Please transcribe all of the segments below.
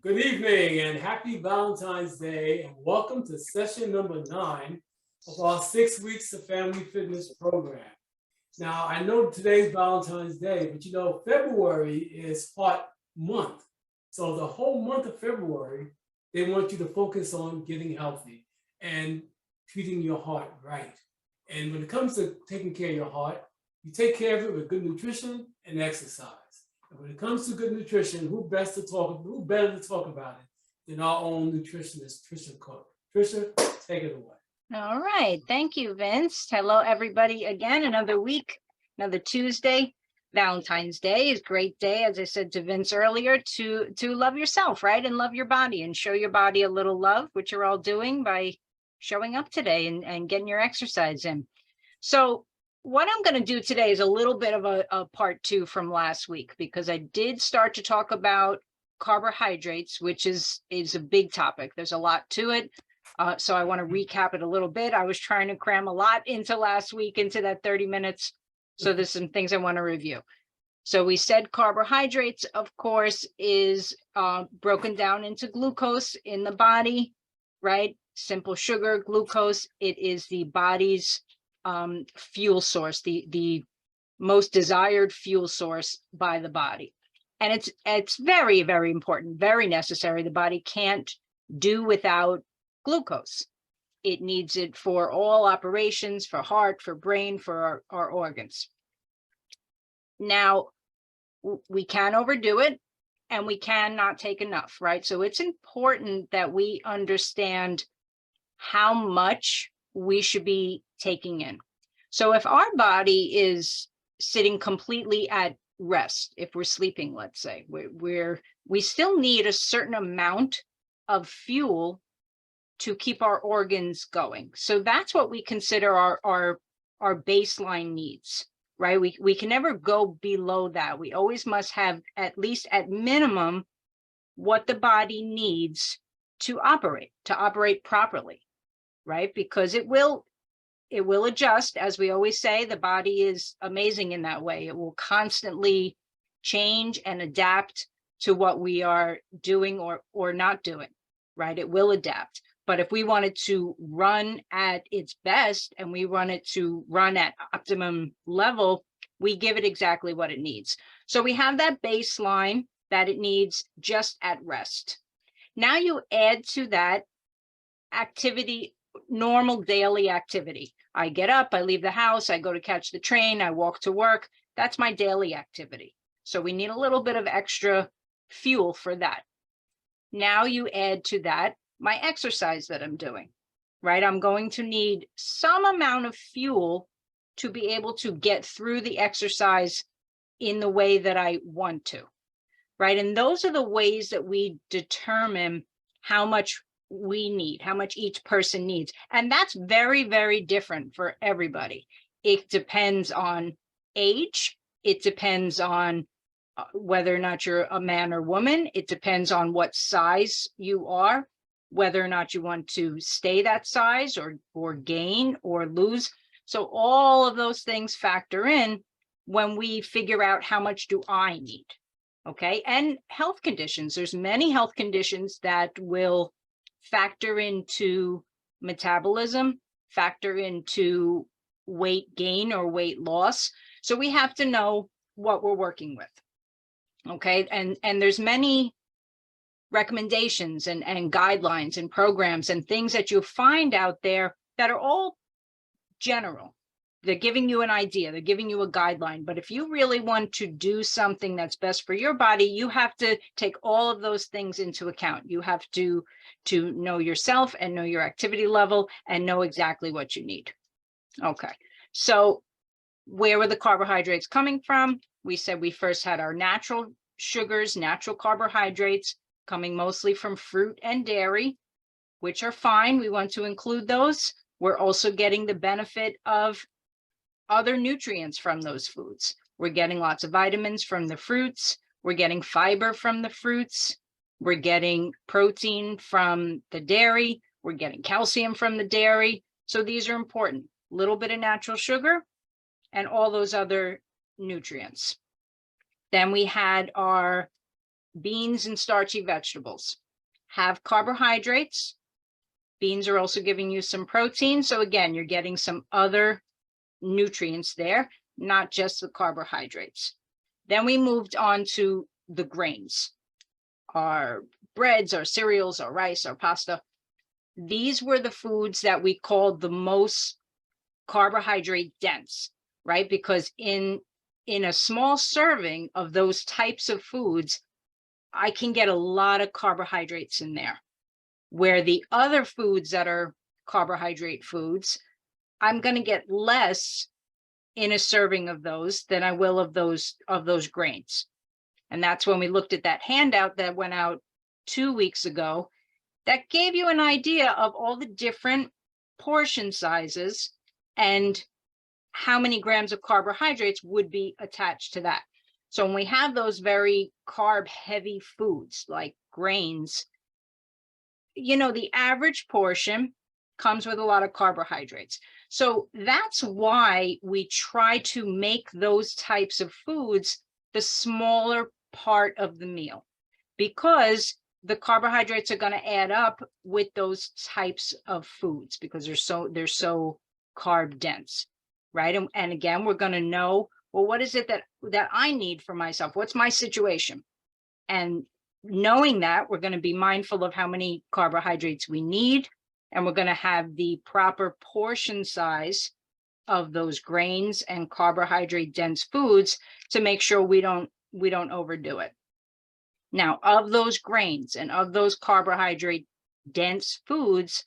Good evening and happy Valentine's Day, and welcome to session number 9 of our 6 weeks of family fitness program. Now, I know today's Valentine's Day, but you know, February is Heart Month. So the whole month of February, they want you to focus on getting healthy and treating your heart right. And when it comes to taking care of your heart, you take care of it with good nutrition and exercise. And when it comes to good nutrition, who better to talk about it than our own nutritionist, Tricia Cooke. Tricia, take it away. All right. Thank you, Vince. Hello, everybody. Again, another week, another Tuesday. Valentine's Day is a great day, as I said to Vince earlier, to love yourself, right? And love your body and show your body a little love, which you're all doing by showing up today and getting your exercise in. So what I'm going to do today is a little bit of a part 2 from last week, because I did start to talk about carbohydrates, which is a big topic. There's a lot to it. So I want to recap it a little bit. I was trying to cram a lot into last week, into that 30 minutes. So there's some things I want to review. So we said carbohydrates, of course, is broken down into glucose in the body, right? Simple sugar, glucose. It is the body's fuel source, the most desired fuel source by the body. And it's very, very important, very necessary. The body can't do without glucose. It needs it for all operations, for heart, for brain, for our organs. Now, we can overdo it and we cannot take enough, right? So it's important that we understand how much we should be taking in. So if our body is sitting completely at rest, if we're sleeping, let's say, we still need a certain amount of fuel to keep our organs going. So that's what we consider our baseline needs, right? We can never go below that. We always must have at least at minimum what the body needs to operate properly, right? Because it will adjust. As we always say, the body is amazing in that way. It will constantly change and adapt to what we are doing or not doing, right? It will adapt. But if we want it to run at its best and we want it to run at optimum level, we give it exactly what it needs. So we have that baseline that it needs just at rest. Now you add to that activity, normal daily activity. I get up, I leave the house, I go to catch the train, I walk to work. That's my daily activity. So we need a little bit of extra fuel for that. Now you add to that my exercise that I'm doing, right? I'm going to need some amount of fuel to be able to get through the exercise in the way that I want to, right? And those are the ways that we determine how much we need, how much each person needs. And that's very, very different for everybody. It depends on age. It depends on whether or not you're a man or woman. It depends on what size you are, whether or not you want to stay that size or gain or lose. So all of those things factor in when we figure out how much do I need, okay? And health conditions. There's many health conditions that will factor into metabolism, factor into weight gain or weight loss. So we have to know what we're working with, okay? And there's many recommendations and guidelines and programs and things that you'll find out there that are all general. They're giving you an idea, they're giving you a guideline. But if you really want to do something that's best for your body, you have to take all of those things into account. You have to know yourself and know your activity level and know exactly what you need. Okay, so where were the carbohydrates coming from? We said we first had our natural sugars, natural carbohydrates, coming mostly from fruit and dairy, which are fine. We want to include those. We're also getting the benefit of other nutrients from those foods. We're getting lots of vitamins from the fruits. We're getting fiber from the fruits. We're getting protein from the dairy. We're getting calcium from the dairy. So these are important. A little bit of natural sugar and all those other nutrients. Then we had our beans and starchy vegetables have carbohydrates. Beans are also giving you some protein. So again, you're getting some other nutrients there, not just the carbohydrates. Then we moved on to the grains, our breads, our cereals, our rice, our pasta. These were the foods that we called the most carbohydrate dense, right? Because in a small serving of those types of foods, I can get a lot of carbohydrates in there. Where the other foods that are carbohydrate foods, I'm going to get less in a serving of those than I will of those grains. And that's when we looked at that handout that went out 2 weeks ago that gave you an idea of all the different portion sizes and how many grams of carbohydrates would be attached to that. So when we have those very carb heavy foods like grains, you know, the average portion comes with a lot of carbohydrates. So that's why we try to make those types of foods the smaller part of the meal, because the carbohydrates are going to add up with those types of foods because they're so carb dense, right? And again, we're going to know, well, what is it that I need for myself? What's my situation? And knowing that, we're going to be mindful of how many carbohydrates we need, and we're going to have the proper portion size of those grains and carbohydrate dense foods to make sure we don't overdo it. Now, of those grains and of those carbohydrate dense foods,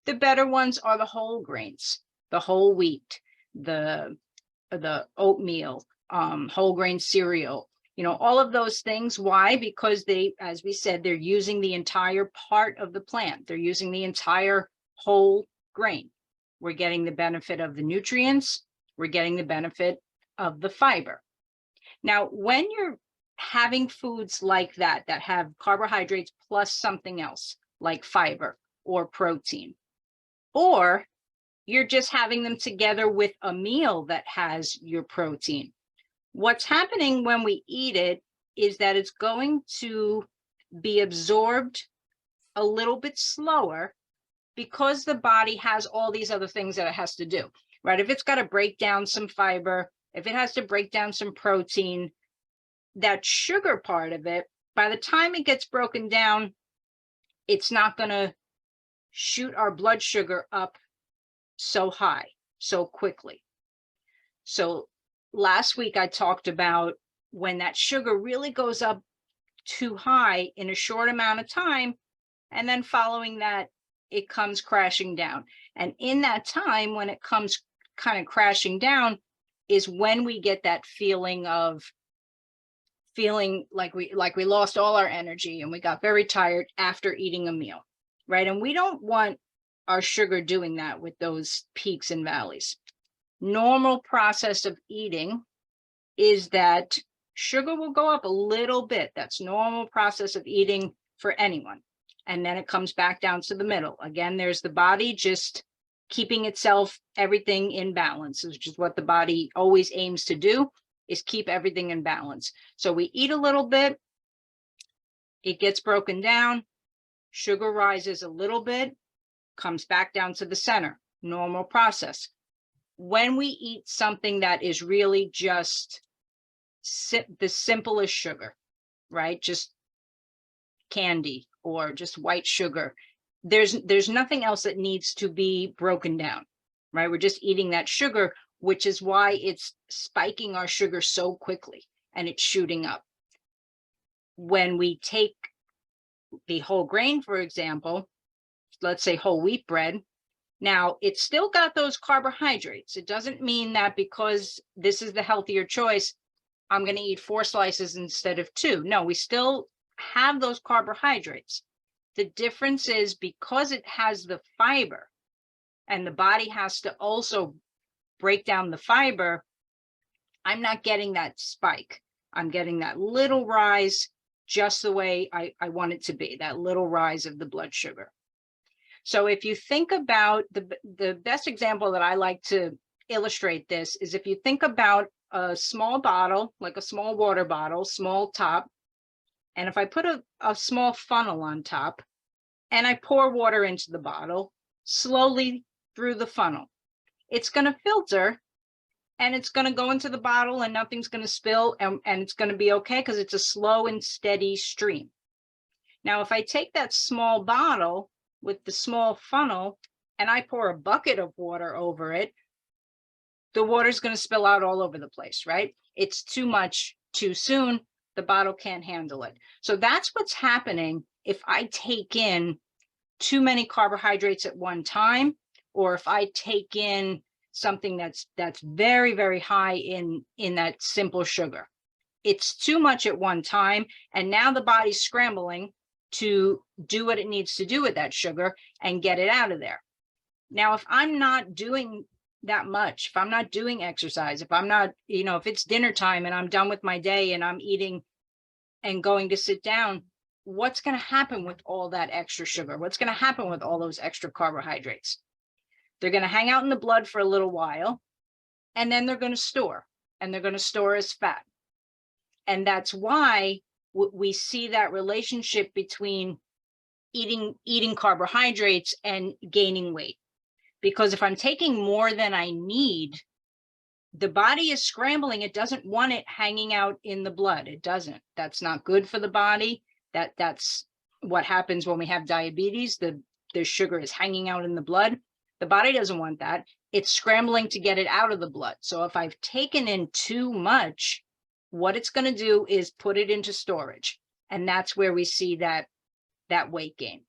the better ones are the whole grains, the whole wheat, the oatmeal, whole grain cereal, you know, all of those things. Why? Because they, as we said, they're using the entire part of the plant. They're using the entire whole grain. We're getting the benefit of the nutrients. We're getting the benefit of the fiber. Now, when you're having foods like that have carbohydrates plus something else like fiber or protein, or you're just having them together with a meal that has your protein, what's happening when we eat it is that it's going to be absorbed a little bit slower because the body has all these other things that it has to do, right? If it's got to break down some fiber, if it has to break down some protein, that sugar part of it, by the time it gets broken down, it's not going to shoot our blood sugar up so high, so quickly. So last week I talked about when that sugar really goes up too high in a short amount of time, and then following that, it comes crashing down. And in that time, when it comes kind of crashing down, is when we get that feeling like we lost all our energy and we got very tired after eating a meal, right? And we don't want our sugar doing that with those peaks and valleys. Normal process of eating is that sugar will go up a little bit. That's normal process of eating for anyone. And then it comes back down to the middle. Again, there's the body just keeping itself, everything in balance, which is what the body always aims to do, is keep everything in balance. So we eat a little bit, it gets broken down, sugar rises a little bit, comes back down to the center, normal process. When we eat something that is really just the simplest sugar, right? Just candy or just white sugar, there's nothing else that needs to be broken down, right? We're just eating that sugar, which is why it's spiking our sugar so quickly and it's shooting up. When we take the whole grain, for example, let's say whole wheat bread, now it's still got those carbohydrates. It doesn't mean that because this is the healthier choice, I'm going to eat 4 slices instead of 2. No, we still have those carbohydrates. The difference is because it has the fiber and the body has to also break down the fiber, I'm not getting that spike. I'm getting that little rise just the way I want it to be, that little rise of the blood sugar. So if you think about the best example that I like to illustrate this is if you think about a small bottle, like a small water bottle, small top, And if I put a small funnel on top and I pour water into the bottle slowly through the funnel, it's going to filter and it's going to go into the bottle and nothing's going to spill, and it's going to be okay because it's a slow and steady stream. Now, if I take that small bottle with the small funnel and I pour a bucket of water over it, the water's going to spill out all over the place, right? It's too much too soon. The bottle can't handle it. So that's what's happening if I take in too many carbohydrates at one time, or if I take in something that's very, very high in that simple sugar. It's too much at one time, and now the body's scrambling to do what it needs to do with that sugar and get it out of there. Now, if I'm not doing that much, if I'm not doing exercise, if I'm not, if it's dinner time and I'm done with my day and I'm eating and going to sit down, what's going to happen with all that extra sugar? What's going to happen with all those extra carbohydrates? They're going to hang out in the blood for a little while, and then they're going to store, and they're going to store as fat. And that's why we see that relationship between eating carbohydrates and gaining weight. Because if I'm taking more than I need, the body is scrambling. It doesn't want it hanging out in the blood. It doesn't. That's not good for the body. That's what happens when we have diabetes. The sugar is hanging out in the blood. The body doesn't want that. It's scrambling to get it out of the blood. So if I've taken in too much, what it's going to do is put it into storage. And that's where we see that weight gain,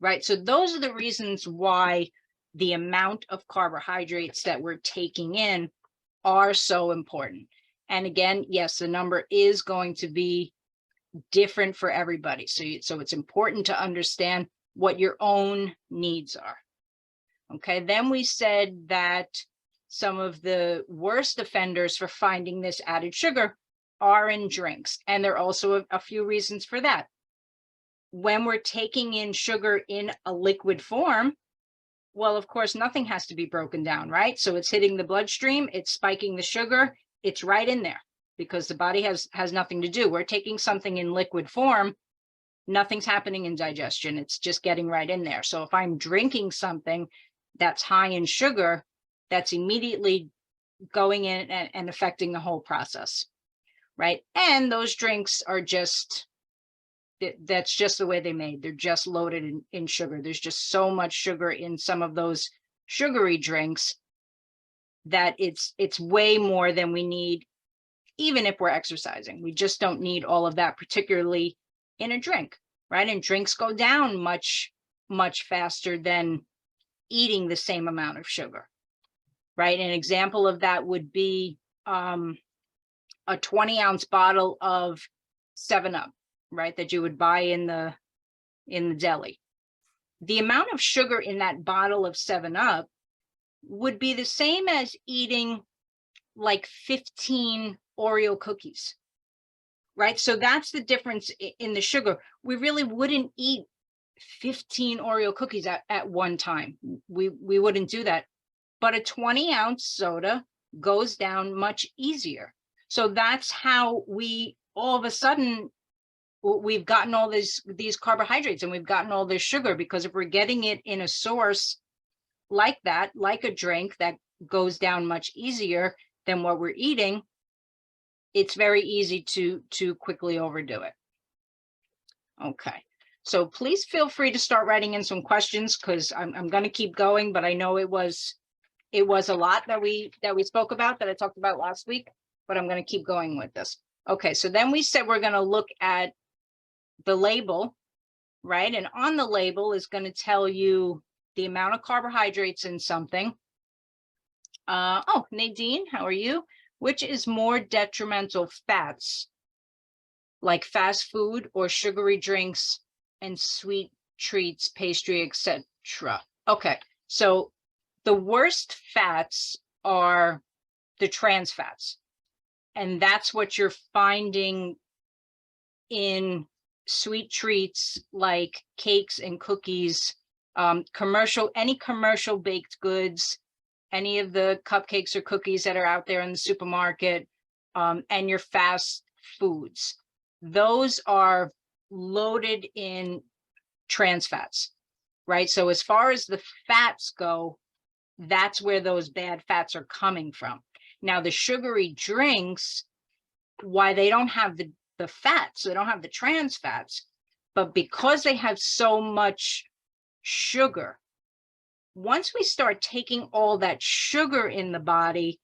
right? So those are the reasons why the amount of carbohydrates that we're taking in are so important. And again, yes, the number is going to be different for everybody. So it's important to understand what your own needs are. Okay, then we said that some of the worst offenders for finding this added sugar are in drinks. And there are also a few reasons for that. When we're taking in sugar in a liquid form, well, of course, nothing has to be broken down, right? So it's hitting the bloodstream, it's spiking the sugar, it's right in there because the body has nothing to do. We're taking something in liquid form, nothing's happening in digestion. It's just getting right in there. So if I'm drinking something that's high in sugar, that's immediately going in and affecting the whole process, right? And those drinks are that's just the way they're made. They're just loaded in sugar. There's just so much sugar in some of those sugary drinks that it's way more than we need, even if we're exercising. We just don't need all of that, particularly in a drink, right? And drinks go down much, much faster than eating the same amount of sugar, right? An example of that would be a 20-ounce bottle of 7-Up, right, that you would buy in the deli. The amount of sugar in that bottle of 7-Up would be the same as eating like 15 Oreo cookies, right? So that's the difference in the sugar. We really wouldn't eat 15 Oreo cookies at one time. We wouldn't do that. But a 20-ounce soda goes down much easier. So that's how we all of a sudden we've gotten all these carbohydrates and we've gotten all this sugar, because if we're getting it in a source like that, like a drink that goes down much easier than what we're eating, it's very easy to quickly overdo it. Okay, so please feel free to start writing in some questions, because I'm going to keep going, but I know it was a lot that we spoke about, that I talked about last week, but I'm going to keep going with this. Okay, so then we said we're going to look at the label, right? And on the label is going to tell you the amount of carbohydrates in something. Oh, Nadine, how are you? Which is more detrimental, fats like fast food or sugary drinks and sweet treats, pastry, etc.? Okay, so the worst fats are the trans fats. And that's what you're finding in sweet treats like cakes and cookies, any commercial baked goods, any of the cupcakes or cookies that are out there in the supermarket, and your fast foods. those are loaded in trans fats, right? So as far as the fats go, that's where those bad fats are coming from. Now, the sugary drinks, why they don't have the fats, they don't have the trans fats, but because they have so much sugar, once we start taking all that sugar in the body,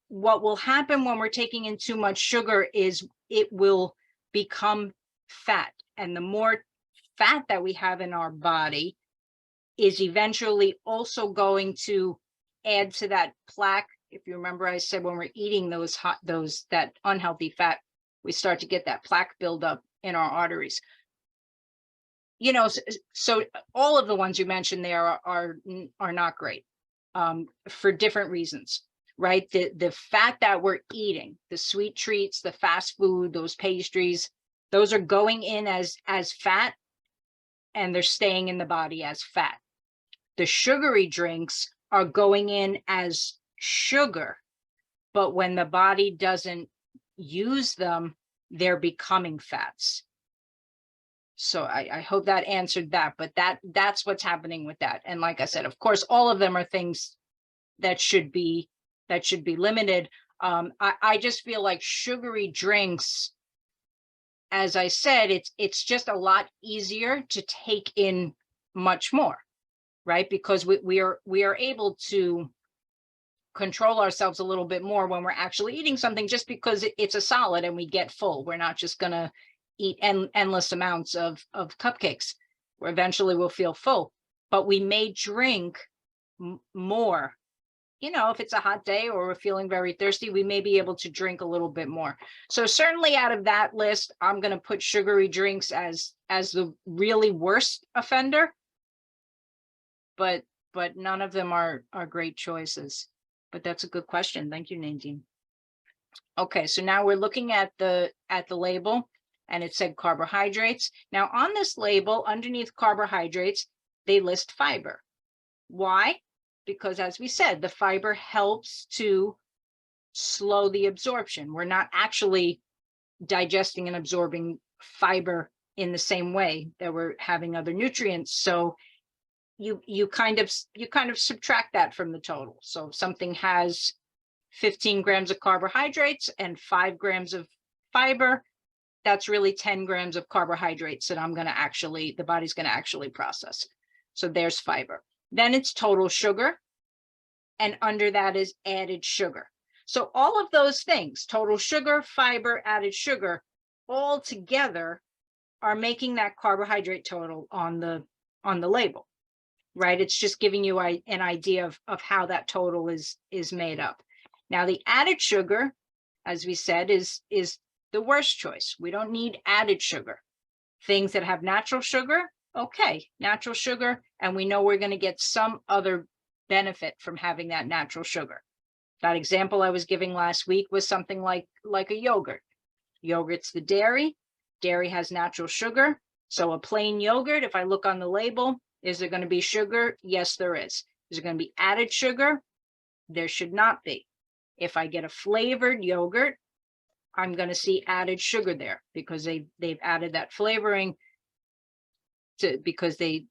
what will happen when we're taking in too much sugar is it will become fat. And the more fat that we have in our body is eventually also going to add to that plaque. If you remember, I said when we're eating that unhealthy fat, we start to get that plaque buildup in our arteries. You know, so all of the ones you mentioned there are not great for different reasons, right? The fat that we're eating, the sweet treats, the fast food, those pastries, those are going in as fat, and they're staying in the body as fat. The sugary drinks are going in as sugar, but when the body doesn't use them, they're becoming fats. So I hope that answered that, but that's what's happening with that. And like I said, of course, all of them are things that should be limited. I just feel like sugary drinks, as I said, it's just a lot easier to take in much more, right? Because we are able to control ourselves a little bit more when we're actually eating something, just because it's a solid and we get full. We're not just gonna eat endless amounts of cupcakes, where eventually we'll feel full. But we may drink more. You know, if it's a hot day or we're feeling very thirsty, we may be able to drink a little bit more. So certainly out of that list, I'm going to put sugary drinks as the really worst offender. But none of them are great choices. But that's a good question. Thank you, Nadine. Okay, so now we're looking at the label, and it said carbohydrates. Now on this label, underneath carbohydrates, they list fiber. Why? Because as we said, the fiber helps to slow the absorption. We're not actually digesting and absorbing fiber in the same way that we're having other nutrients. So you kind of subtract that from the total. So if something has 15 grams of carbohydrates and 5 grams of fiber, that's really 10 grams of carbohydrates that the body's going to actually process. So there's fiber. Then it's total sugar, and under that is added sugar. So all of those things, total sugar, fiber, added sugar, all together are making that carbohydrate total on the label, right? It's just giving you an idea of how that total is made up. Now the added sugar, as we said, is the worst choice. We don't need added sugar. Things that have natural sugar, okay, natural sugar, and we know we're going to get some other benefit from having that natural sugar. That example I was giving last week was something like a yogurt. Yogurt's the dairy. Dairy has natural sugar. So a plain yogurt, if I look on the label, is there going to be sugar? Yes, there is. Is there going to be added sugar? There should not be. If I get a flavored yogurt, I'm going to see added sugar there because they've added that flavoring because they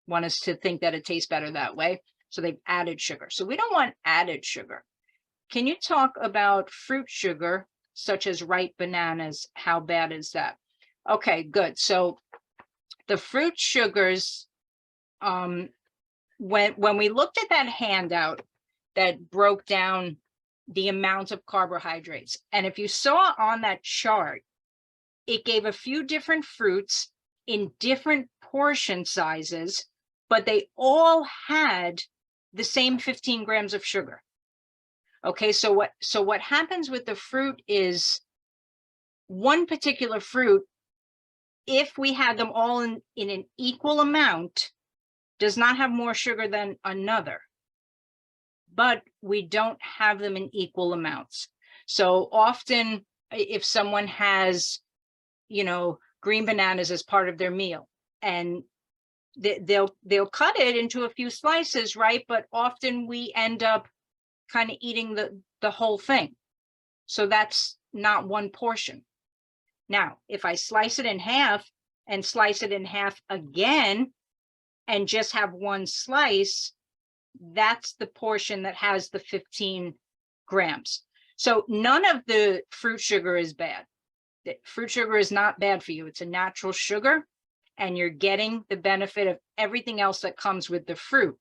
want us to think that it tastes better that way. So they've added sugar. So we don't want added sugar. Can you talk about fruit sugar, such as ripe bananas? How bad is that? Okay, good. So the fruit sugars, when we looked at that handout that broke down the amount of carbohydrates, and if you saw on that chart, it gave a few different fruits in different portion sizes, but they all had the same 15 grams of sugar. Okay, so what happens with the fruit is one particular fruit, if we had them all in an equal amount, does not have more sugar than another, but we don't have them in equal amounts. So often if someone has, green bananas as part of their meal, and they'll cut it into a few slices, right? But often we end up kind of eating the whole thing. So that's not one portion. Now, if I slice it in half and slice it in half again and just have one slice, that's the portion that has the 15 grams. So none of the fruit sugar is bad. The fruit sugar is not bad for you. It's a natural sugar, and you're getting the benefit of everything else that comes with the fruit.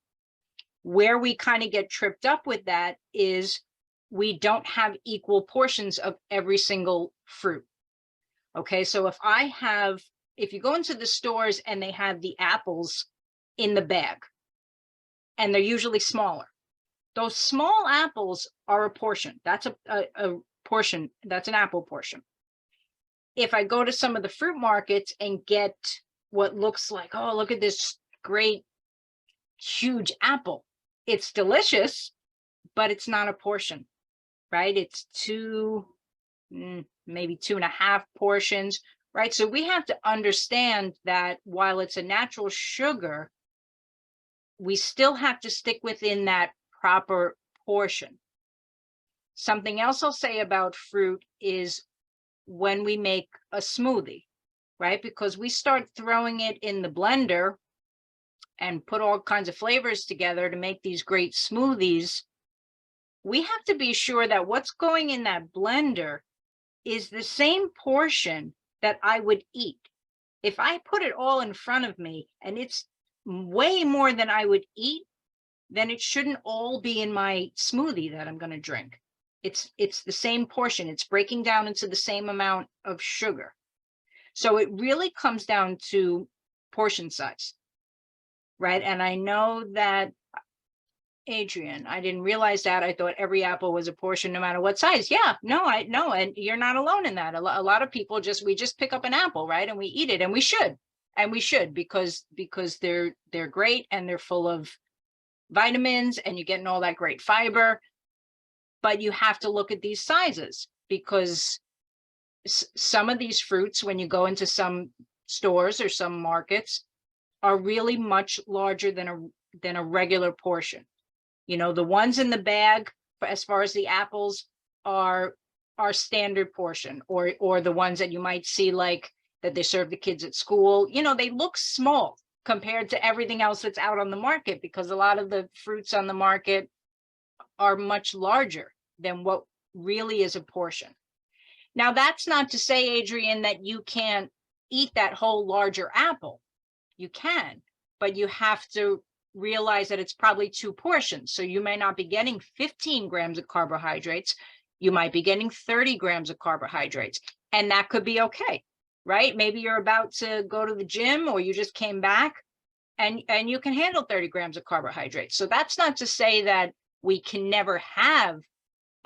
Where we kind of get tripped up with that is we don't have equal portions of every single fruit. Okay, so if you go into the stores and they have the apples in the bag, and they're usually smaller, those small apples are a portion. That's a portion. That's an apple portion. If I go to some of the fruit markets and get what looks like, oh, look at this great, huge apple. It's delicious, but it's not a portion, right? It's maybe 2.5 portions, right? So we have to understand that while it's a natural sugar, we still have to stick within that proper portion. Something else I'll say about fruit is when we make a smoothie, right? Because we start throwing it in the blender and put all kinds of flavors together to make these great smoothies, we have to be sure that what's going in that blender is the same portion that I would eat. If I put it all in front of me and it's way more than I would eat, then it shouldn't all be in my smoothie that I'm going to drink. It's the same portion. It's breaking down into the same amount of sugar. So it really comes down to portion size, right? And I know that, Adrian, I didn't realize that. I thought every apple was a portion no matter what size. Yeah, no, I know. And you're not alone in that. A lot of people we just pick up an apple, right? And we eat it, and we should. And we should, because they're great and they're full of vitamins and you're getting all that great fiber. But you have to look at these sizes, because some of these fruits, when you go into some stores or some markets, are really much larger than a regular portion. You know, the ones in the bag, as far as the apples, are standard portion, or the ones that you might see like that they serve the kids at school. You know, they look small compared to everything else that's out on the market, because a lot of the fruits on the market are much larger than what really is a portion. Now, that's not to say, Adrian, that you can't eat that whole larger apple. You can, but you have to realize that it's probably 2 portions. So you may not be getting 15 grams of carbohydrates. You might be getting 30 grams of carbohydrates, and that could be okay, right? Maybe you're about to go to the gym, or you just came back, and you can handle 30 grams of carbohydrates. So that's not to say that we can never have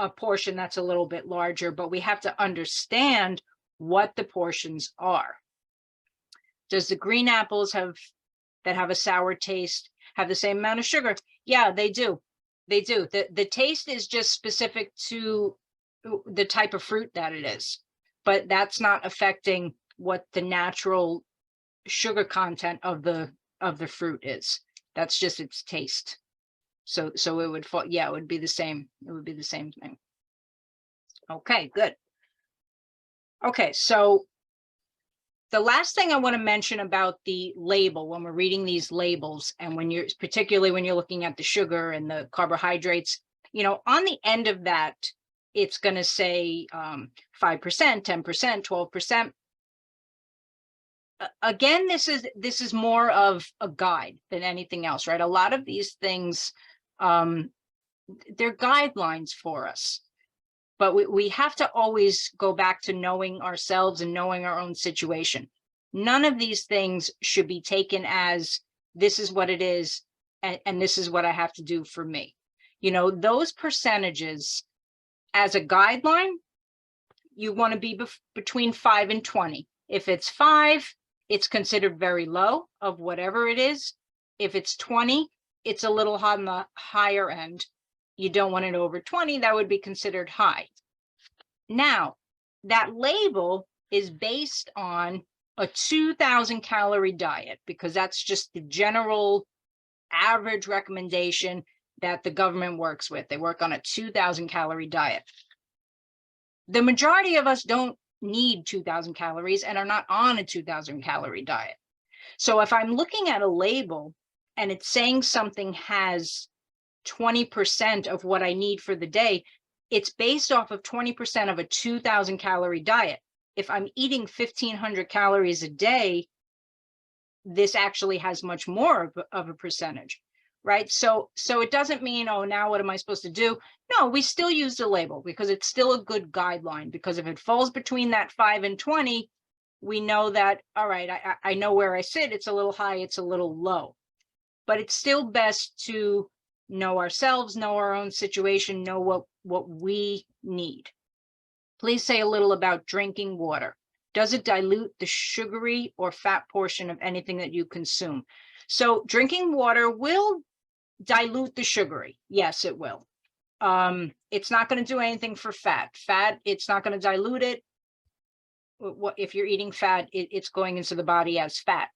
a portion that's a little bit larger, but we have to understand what the portions are. Does the green apples that have a sour taste have the same amount of sugar? Yeah, they do. They do. The taste is just specific to the type of fruit that it is, but that's not affecting what the natural sugar content of the fruit is. That's just its taste. So it would fall, yeah, it would be the same. It would be the same thing. Okay, good. Okay, so the last thing I want to mention about the label, when we're reading these labels, and particularly when you're looking at the sugar and the carbohydrates, you know, on the end of that, it's going to say 5%, 10%, 12%. Again, this is more of a guide than anything else, right? A lot of these things, they're guidelines for us, but we have to always go back to knowing ourselves and knowing our own situation. None of these things should be taken as this is what it is, and this is what I have to do for me. You know, those percentages as a guideline, you want to be between 5 and 20. If it's 5, it's considered very low of whatever it is. If it's 20, it's a little on the higher end. You don't want it over 20, that would be considered high. Now, that label is based on a 2,000 calorie diet, because that's just the general average recommendation that the government works with. They work on a 2,000 calorie diet. The majority of us don't need 2,000 calories and are not on a 2,000 calorie diet. So if I'm looking at a label and it's saying something has 20% of what I need for the day, it's based off of 20% of a 2,000 calorie diet. If I'm eating 1,500 calories a day, this actually has much more of a percentage, right? So it doesn't mean, oh, now what am I supposed to do? No, we still use the label because it's still a good guideline, because if it falls between that 5 and 20, we know that, all right, I know where I sit. It's a little high, it's a little low, but it's still best to know ourselves, know our own situation, know what we need. Please say a little about drinking water. Does it dilute the sugary or fat portion of anything that you consume? So drinking water will dilute the sugary. Yes, it will. It's not going to do anything for fat. Fat, it's not going to dilute it. If you're eating fat, it's going into the body as fat.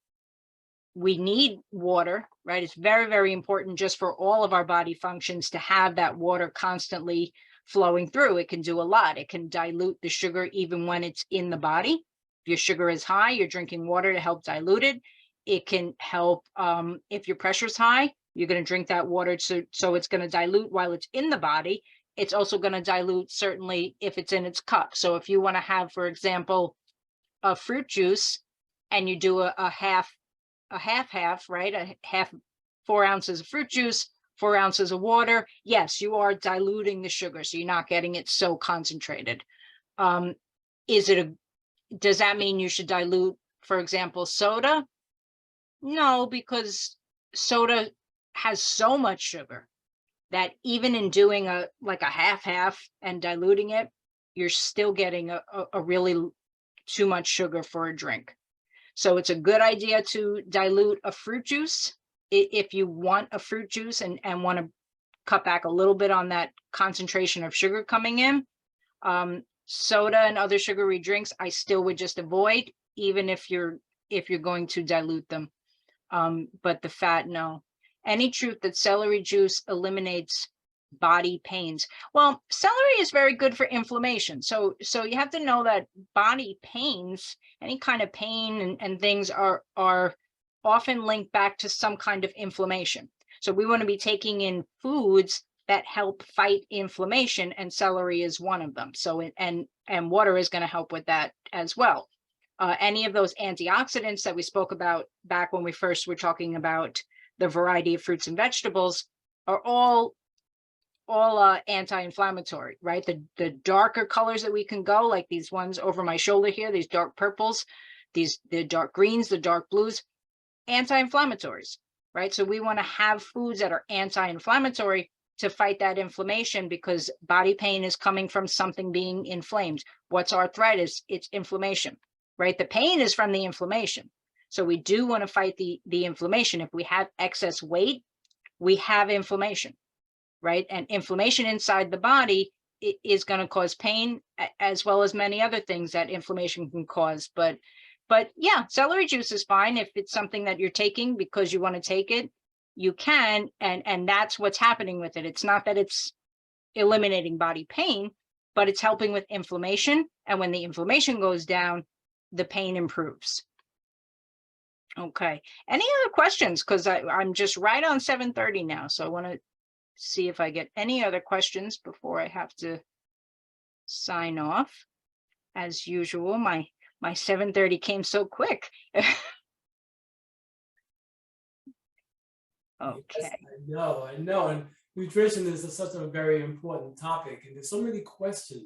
We need water, right? It's very, very important just for all of our body functions to have that water constantly flowing through. It can do a lot. It can dilute the sugar even when it's in the body. If your sugar is high, you're drinking water to help dilute it. It can help if your pressure's high, you're going to drink that water so it's going to dilute while it's in the body. It's also going to dilute certainly if it's in its cup. So if you want to have, for example, a fruit juice and you do a half, right? A half, 4 ounces of fruit juice, 4 ounces of water. Yes, you are diluting the sugar, so you're not getting it so concentrated. Does that mean you should dilute, for example, soda? No, because soda has so much sugar that even in doing a half and diluting it, you're still getting a really too much sugar for a drink. So it's a good idea to dilute a fruit juice if you want a fruit juice and want to cut back a little bit on that concentration of sugar coming in. Soda and other sugary drinks, I still would just avoid, even if you're going to dilute them. But the fat, no. Any truth that celery juice eliminates body pains? Well, celery is very good for inflammation. So you have to know that body pains, any kind of pain and things are often linked back to some kind of inflammation. So we want to be taking in foods that help fight inflammation, and celery is one of them. So and water is going to help with that as well. Any of those antioxidants that we spoke about back when we first were talking about the variety of fruits and vegetables are all anti-inflammatory, right? The darker colors that we can go, like these ones over my shoulder here, these dark purples, the dark greens, the dark blues, anti-inflammatories, right? So we want to have foods that are anti-inflammatory to fight that inflammation, because body pain is coming from something being inflamed. What's arthritis? It's inflammation, right? The pain is from the inflammation. So we do want to fight the inflammation. If we have excess weight, we have inflammation, right? And inflammation inside the body is going to cause pain, as well as many other things that inflammation can cause. But yeah, celery juice is fine if it's something that you're taking because you want to take it. You can, and that's what's happening with it. It's not that it's eliminating body pain, but it's helping with inflammation. And when the inflammation goes down, the pain improves. Okay. Any other questions? Because I'm just right on 7:30 now. So I want to see if I get any other questions before I have to sign off. As usual, my 7:30 came so quick. Okay. Yes, I know. And nutrition is such a very important topic, and there's so many questions,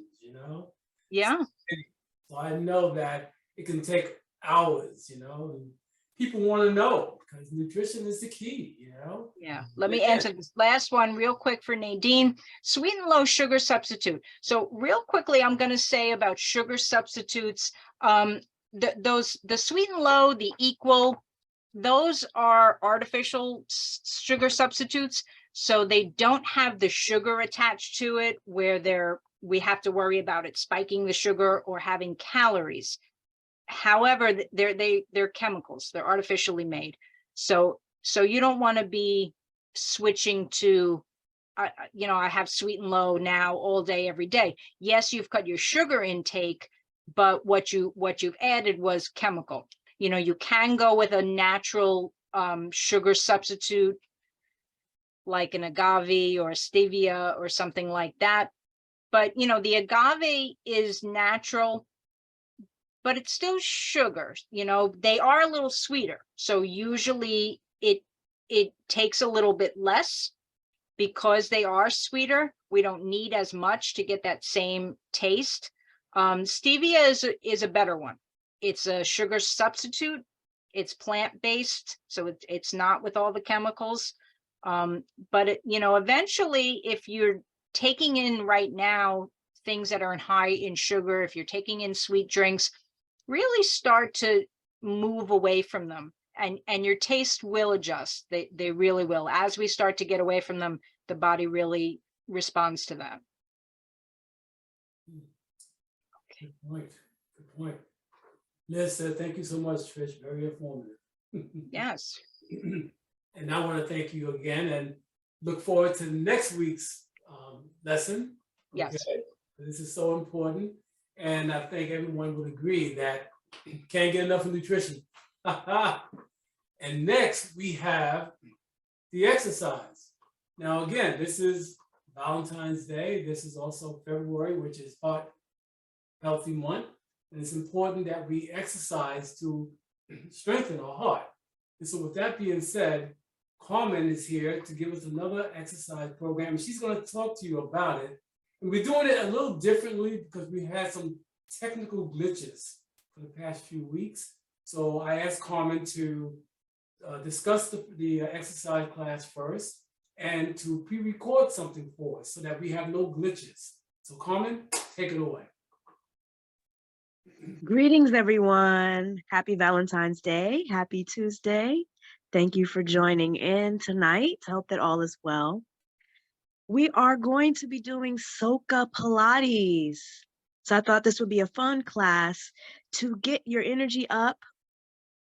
Yeah. So I know that it can take hours, and people want to know because nutrition is the key, Yeah. Let me answer this last one real quick for Nadine. Sweet and low sugar substitute. So real quickly, I'm going to say about sugar substitutes. The sweet and low, the equal, those are artificial sugar substitutes. So they don't have the sugar attached to it where we have to worry about it spiking the sugar or having calories. However, they're chemicals. They're artificially made. So you don't want to be switching to, I have sweet and low now all day, every day. Yes, you've cut your sugar intake, but what you've added was chemical. You know, you can go with a natural sugar substitute like an agave or stevia or something like that. But, you know, the agave is natural, but it's still sugar. You know, they are a little sweeter. So usually it takes a little bit less because they are sweeter. We don't need as much to get that same taste. Stevia is a better one. It's a sugar substitute. It's plant-based, so it's not with all the chemicals. But it, you know, eventually, if you're taking in right now things that are high in sugar, if you're taking in sweet drinks, really start to move away from them, and your taste will adjust. They really will. As we start to get away from them, the body really responds to that. Good point. Good point. Liz, thank you so much, Trish. Very informative. Yes. And I want to thank you again and look forward to next week's lesson. Yes. Okay? This is so important. And I think everyone would agree that can't get enough of nutrition. And next we have the exercise. Now, again, this is Valentine's Day. This is also February, which is Heart Healthy Month. And it's important that we exercise to strengthen our heart. And so with that being said, Carmen is here to give us another exercise program. She's going to talk to you about it. And we're doing it a little differently because we had some technical glitches for the past few weeks. So I asked Carmen to discuss the exercise class first and to pre-record something for us so that we have no glitches. So Carmen, take it away. Greetings, everyone. Happy Valentine's Day. Happy Tuesday. Thank you for joining in tonight. I hope that all is well. We are going to be doing Soca Pilates. So I thought this would be a fun class to get your energy up.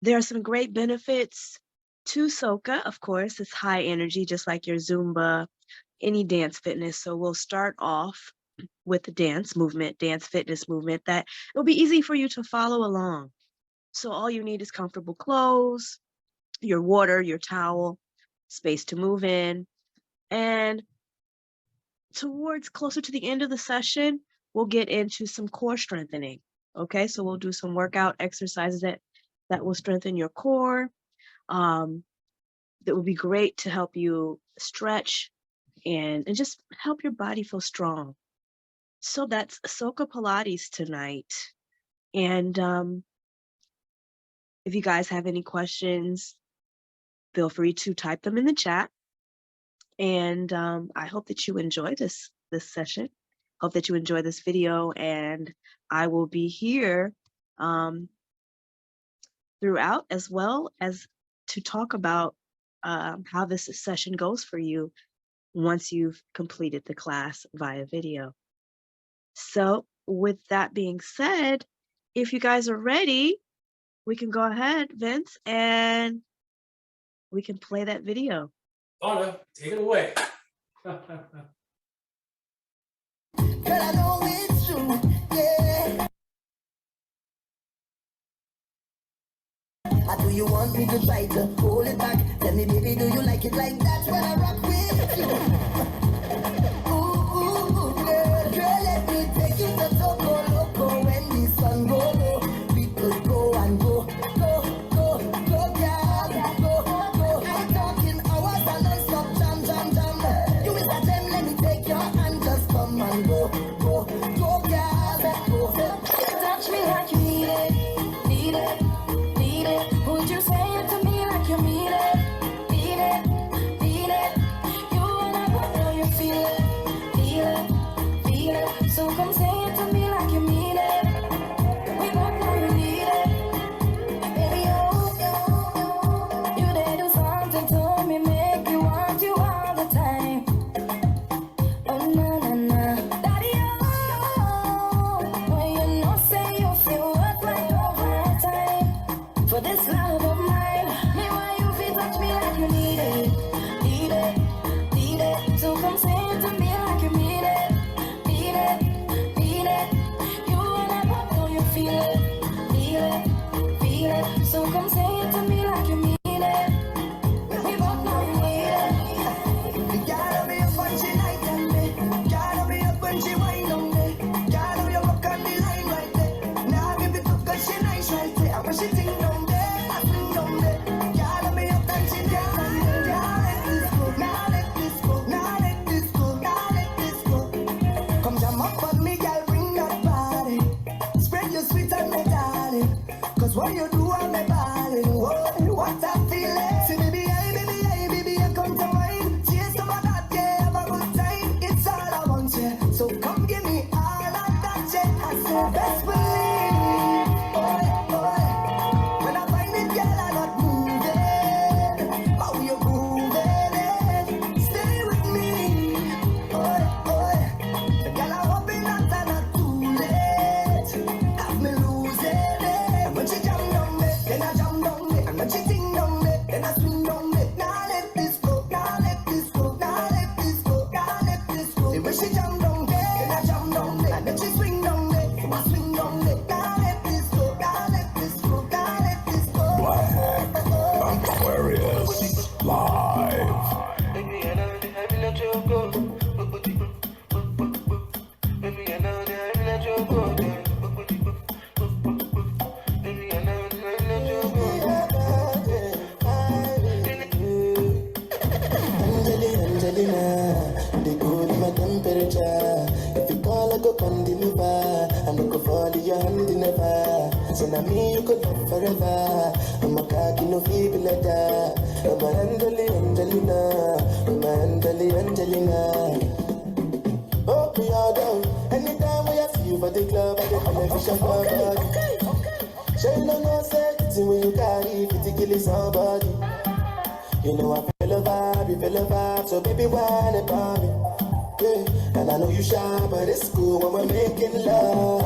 There are some great benefits to Soca. Of course, it's high energy, just like your Zumba, any dance fitness. So we'll start off with the dance fitness movement that it'll be easy for you to follow along. So all you need is comfortable clothes, your water, your towel, space to move in. And towards closer to the end of the session, we'll get into some core strengthening. Okay, so we'll do some workout exercises that will strengthen your core. That will be great to help you stretch and just help your body feel strong. So that's Soca Pilates tonight. And if you guys have any questions, feel free to type them in the chat. And I hope that you enjoy this session. Hope that you enjoy this video, and I will be here throughout, as well as to talk about how this session goes for you once you've completed the class via video. So with that being said, if you guys are ready, we can go ahead, Vince, and we can play that video. Donna, take it away. Girl, I know it's true, yeah. Do you want me to try to hold it back? Tell me, baby, do you like it like that when I rock with you? Ooh, ooh, ooh, girl, let me take you to Toco Loco when the sun go low. We could go and go, girl, go. I'm talking hours and non-stop jam. You is a gem, let me take your hand, just come and go, girl, go. Touch me like you need it. Would you say it to me like you mean it? You and I both know Cause what you do on me ballin', whoa, what I feelin'. See baby, I come to mind. Chase some of that, yeah, have a good time. It's all I want, yeah. So come give me all of that, yeah. I say best believe, boy. When I find it, girl, I not moving. How you moving? Stay with me, boy. The girl I hoping that I'm not too late. Have me losing it. And when she jam down me, then I jam down me. And when she ting down me, then I swing down me. Now let this go, now let this go, now let this go, now let this go. And when she jam down me, then I jam down me. And then she swing down me, so I swing down me. Now let this go, now let this go, now let this go. Black Aquarius live. Baby, I know that I'm not your go. Baby, I know that I'm not your go. Baby, I know that I'm not your go. Angelina, they cool my temperature. If you call, I go come deliver. I'm not go fall in your hand never. So now me you could love forever. I'm a cocky no feeble letter. I'm a Angelina, I'm a Angelina. Oh, me all down. Anytime when I see you for the club, I get television cover. Sure you know no sexy when you carry 50 killing somebody. You know I feel a vibe, you feel a vibe, so baby whine about me. Yeah, and I know you shy, but it's cool when we're making love.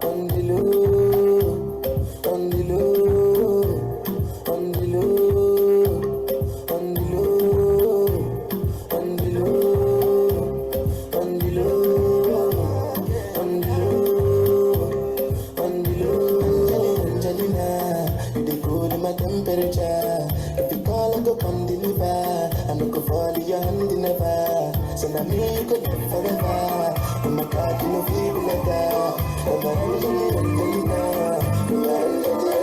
On the low, on the low, on the low, on the low, on the low, on the low, on the low, on the low. Angelina, you dey cool in my temperature. If you call, I go come deliver. I'm not go fall in your hand never. So now me you could live forever. I'm my God, you know people like that. I'm a Angelina, I'm a Angelina.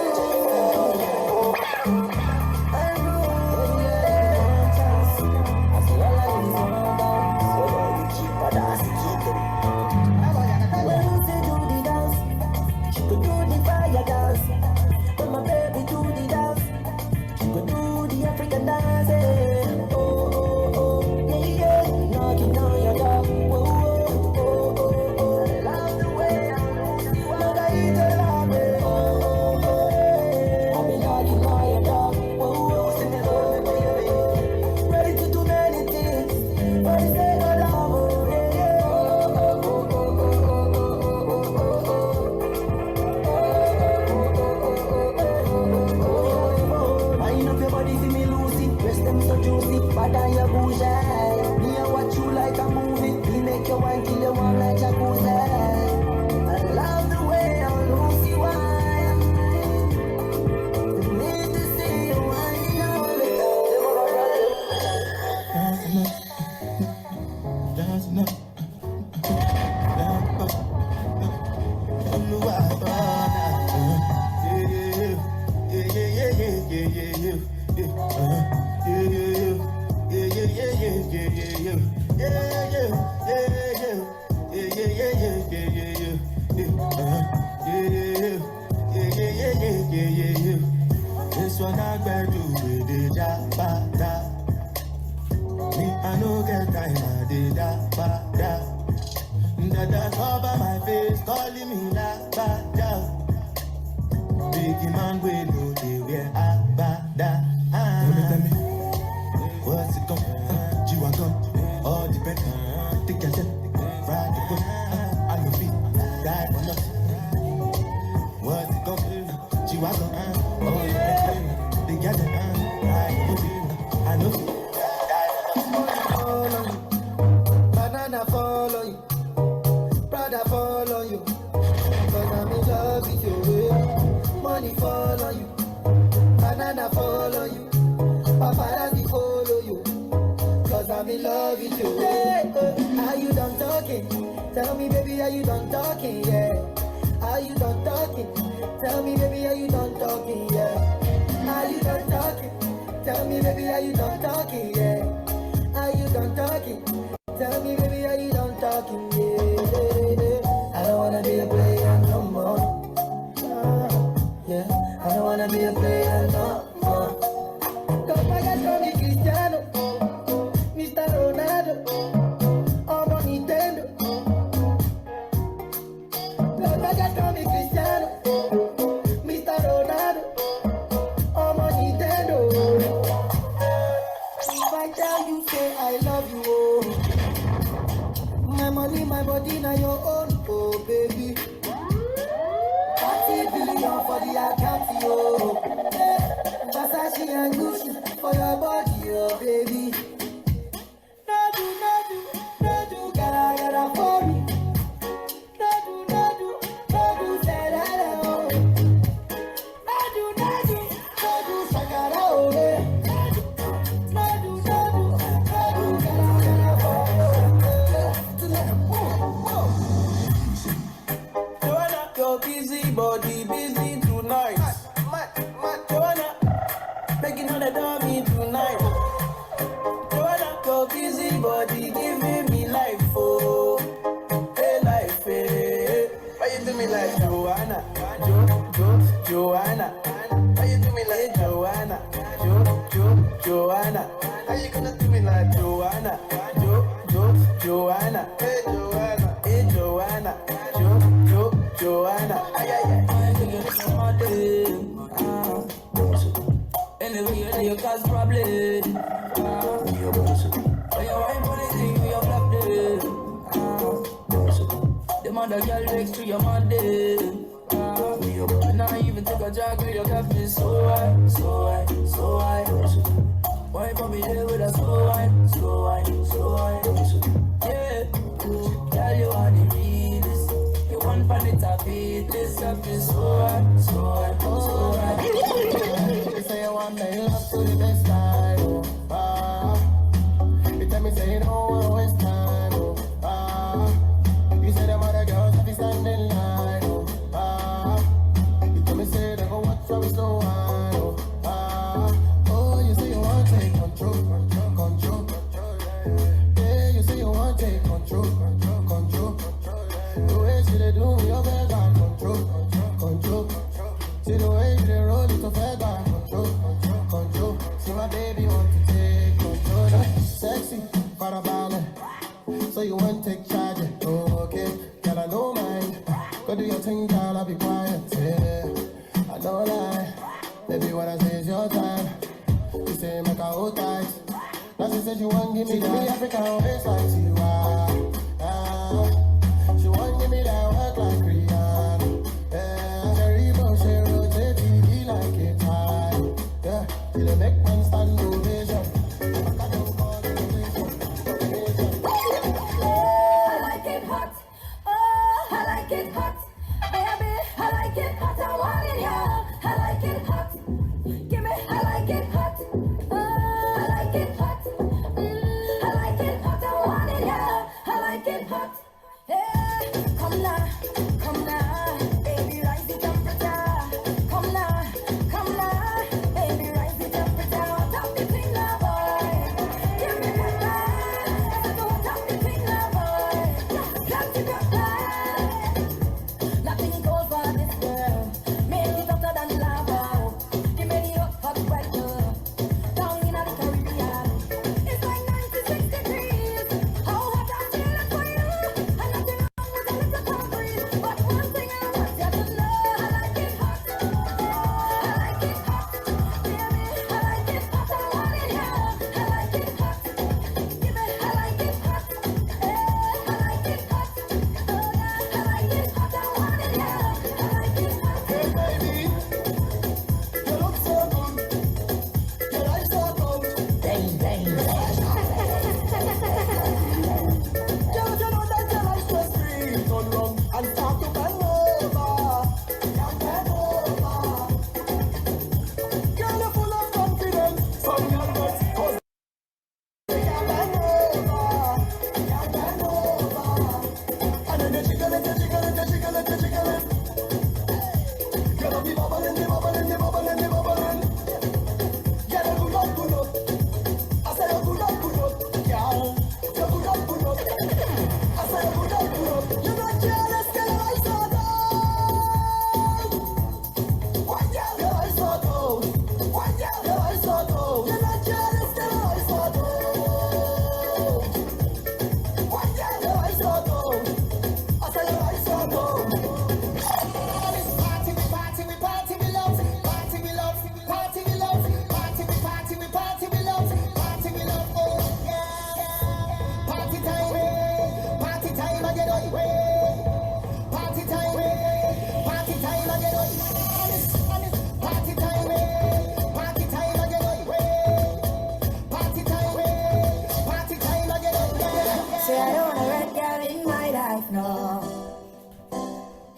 This one I better do with the da. Me, I no get time, I did da. Dada cover my face, calling me la da. Biggie man, we know they wear abada. Tell me, what's it come? G-Wagon, all the better. Take a step, ride the boat. I no feet, die for nothing. What's it come? G-Wagon, all the better. Together, ride the boat. I no feet, die for nothing. Banana follow you, brother follow you. Cause I'm in love with you. Money follow you, banana follow you, paparazzi follow you. Cause I'm in love with you. Yeah. Are you done talking? Tell me baby, are you done talking? Yeah. Are you done talking? Tell me baby, are you done talking? Yeah. Are you done talking? Tell me baby, are you done talking? Yeah. Are you done talking? Tell me baby, are you done talking? Yeah. I don't wanna be a player no more. Yeah. wanna be a player no more. Cause I got Tony Cristiano, Mr. Ronaldo, I'm on Nintendo. Cause I got Tony Cristiano, Mr. Ronaldo, I'm on Nintendo. If I tell you, say I love you, oh. My money, my body, now your own, oh baby. 30 billion for the account, yo. Versace and Gucci for your body, oh baby. No do, gotta for me. No do, say that, oh. No do, shakara, oh, yeah. No do, gotta for me. Joanna, your busy body, busy tonight. Joanna, making all the dummy tonight. Joanna, your busy body, giving me life, oh. Hey, life, hey. Why you do me like Joanna? Joanna. Why you do me like Joanna? Joanna. How you gonna do me like Joanna? Joanna. Hey, Joanna. Hey, Joanna. Joanna. Ay. Anyway, you cause problem. When you wine for the thing, you flap them. The mother girl next to your mother. Now even take a jog with your coffee. So high. Why for me there with a slow wine. Yeah, girl, you are the realest. You want for the top it, this stuff is so high. You say you want me love to the best time, oh. You tell me say you don't want to waste time, oh. You say them other girls have to stand in line, oh. You tell me say they go watch how we slow wine, oh. You say you want to take control. Yeah, you say you want to take control. The way she they do, you better got control. See the way they roll it, so fair got control. See my baby want to take control. Sexy, para balance. So you want to take charge, oh, okay. Girl, I don't mind. Go do your thing, girl, I'll be quiet, yeah. I don't lie. Baby, what I say is your time. You say make her hold tight. Now she said she want give me that African waistline, see why. She want give me that work like Rihanna. Yeah, the rebound she rotate TV like a tie. Yeah, till they make man stand ovation. I like it hot. Oh, I like it hot. Baby, I like it hot. I want it, yeah. I like it hot. Give me, I like it hot. Oh, I like it hot. I like it hot. I want it, yeah.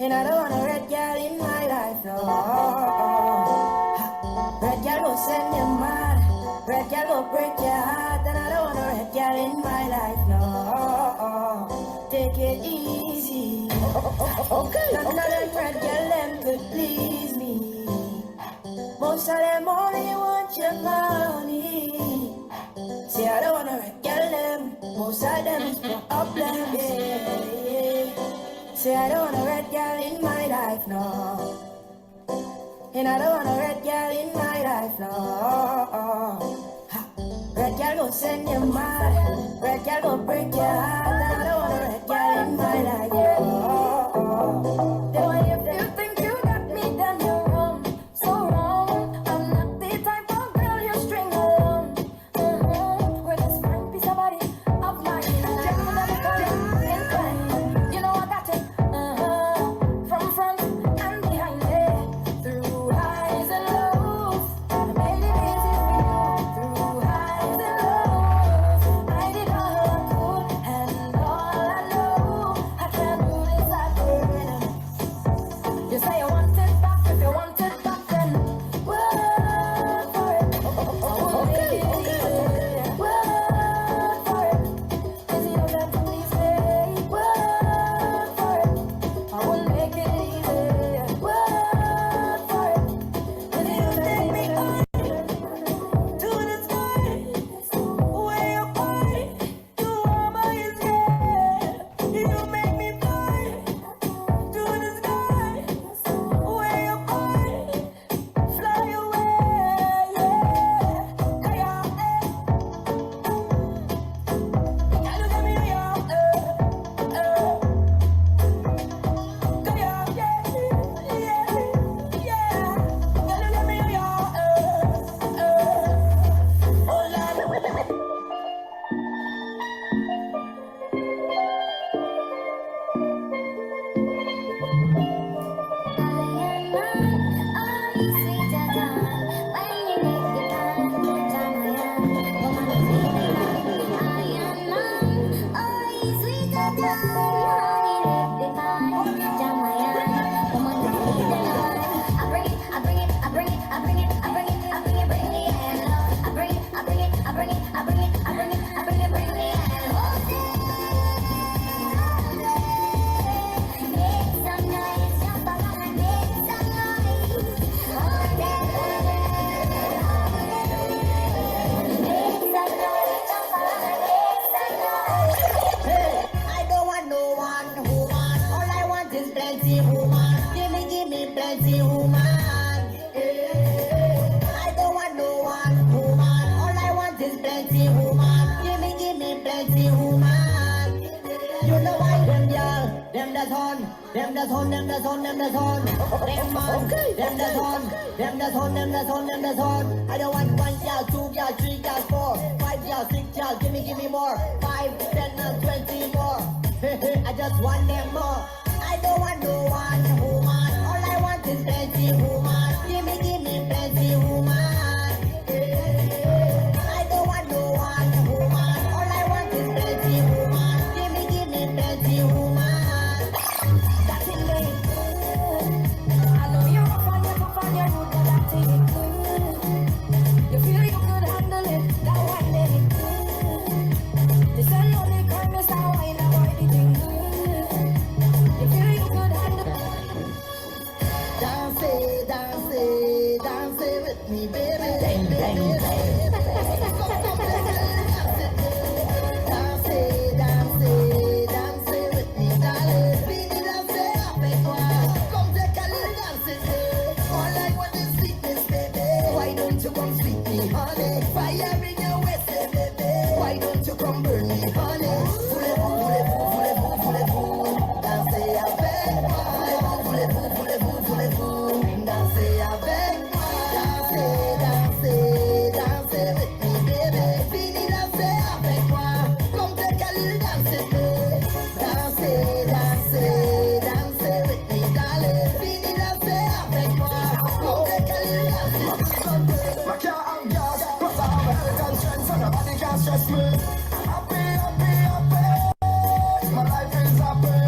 And I don't want a red girl in my life, no. Red girl go send you mad. Red girl go break your heart. And I don't want a red girl in my life, no. Take it easy. Okay. None of them red girl, them could please me. Most of them only want your money. See, I don't want a red girl, them. Most of them is problem, yeah. See, I don't want a red girl in my life, no. And I don't want a red girl in my life, no. Red girl go send you mad. Red girl go break your heart. And I don't want a red girl in my life, no. Then if you think you got me, then you're wrong. So wrong. I'm not the type of girl you string along. With this fine piece of body of mine. You know I got it. From front and behind it. Through highs and lows. I made it easy for you. Through highs and lows. I did all I could and all I know. I can't do this again. You say you want it back, if you want it back, then work for it. I will make it easy. Work for it. Is it okay to please me? Work for it. I will make it easy. Work for it. Is it okay to me? To the sky, way up high, to all my scared. You make me fly to the sky, way up high, fly away, yeah. Kaya, Can you get me here? Kaya, yeah. Can you get me here? Oh, Lord. I don't want no one woman. All I want is plenty woman. Give me plenty woman. I don't want no one woman. All I want is plenty woman. Give me plenty woman. You know why them girl, them that's on, them that's on, them that's on, them that's on. Them man, them that's on, them that's on, them that's on, them that's on. I don't want one girl, two girl, three girl, four, five girl, six girl. Give me more. 5, 10, and 20 more. I just want them more. I don't want no one woman. All I want is plenty woman. Give me plenty woman. I don't want no one woman. All I want is plenty woman. Give me plenty woman. That's in me. I know you're up on your road, but that's it. You feel you could handle it. That one day. This ain't only crime, it's how I know everything. You feel you could handle it. Dance, dance with me, baby. Bang, bang, bang. Dance with me, darling. Baby, dance avec moi. Come take a little dance, all I want is sweetness, baby. Why don't you come sweet me, honey? Fire in your waist, baby. Why don't you come burn me, honey? Voulez-vous, danser avec moi? Voulez-vous, danser avec moi? Danser with me, baby. Fini danser avec moi. Come take a little dance, baby. Danser with me, darling. Fini danser avec moi. Come take a little dance. My car and gas, cause I have a health and strength, so nobody can stress me. Happy, happy, happy. My life is happy.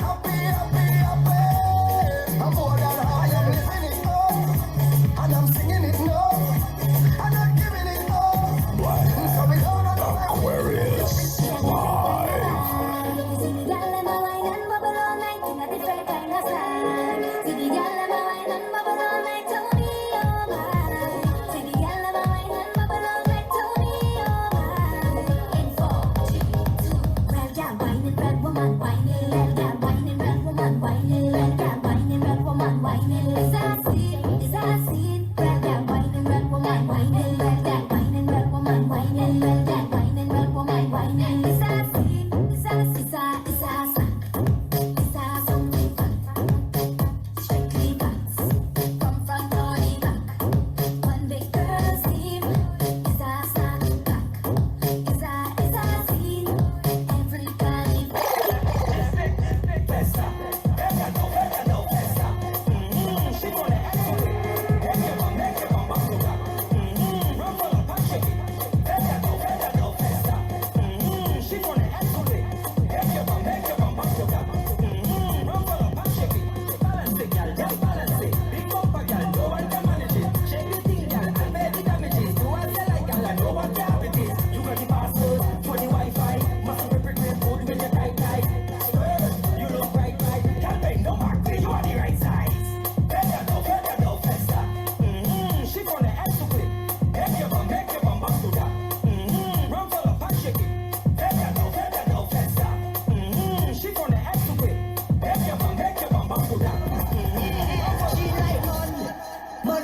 Happy, happy, happy.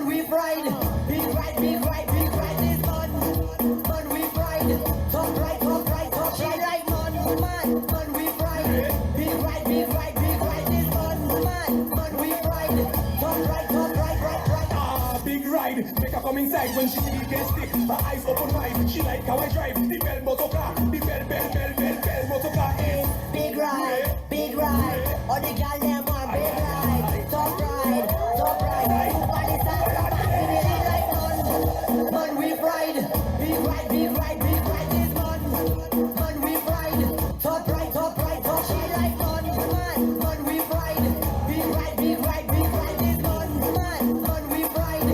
Man, we ride. Big ride, big ride, big ride this man. Man, we ride. Top right, top right, top right, right man. Man, we ride. Big ride, big ride, big ride this man. Man, we ride. Top right, right, right. Ah, big ride. Make her come inside when she see the gas stick. Her eyes open wide. She like how I drive. The bell motor car. The bell motor car. Eh. Big ride, big ride. All the gal them on big ride. Top right, top right. Everybody stand up and give it up like man, we ride. Big ride, big ride, big ride this man. Man, we ride. Top right, top right, top right like man, we ride. Big ride, big ride, big ride this man, we ride.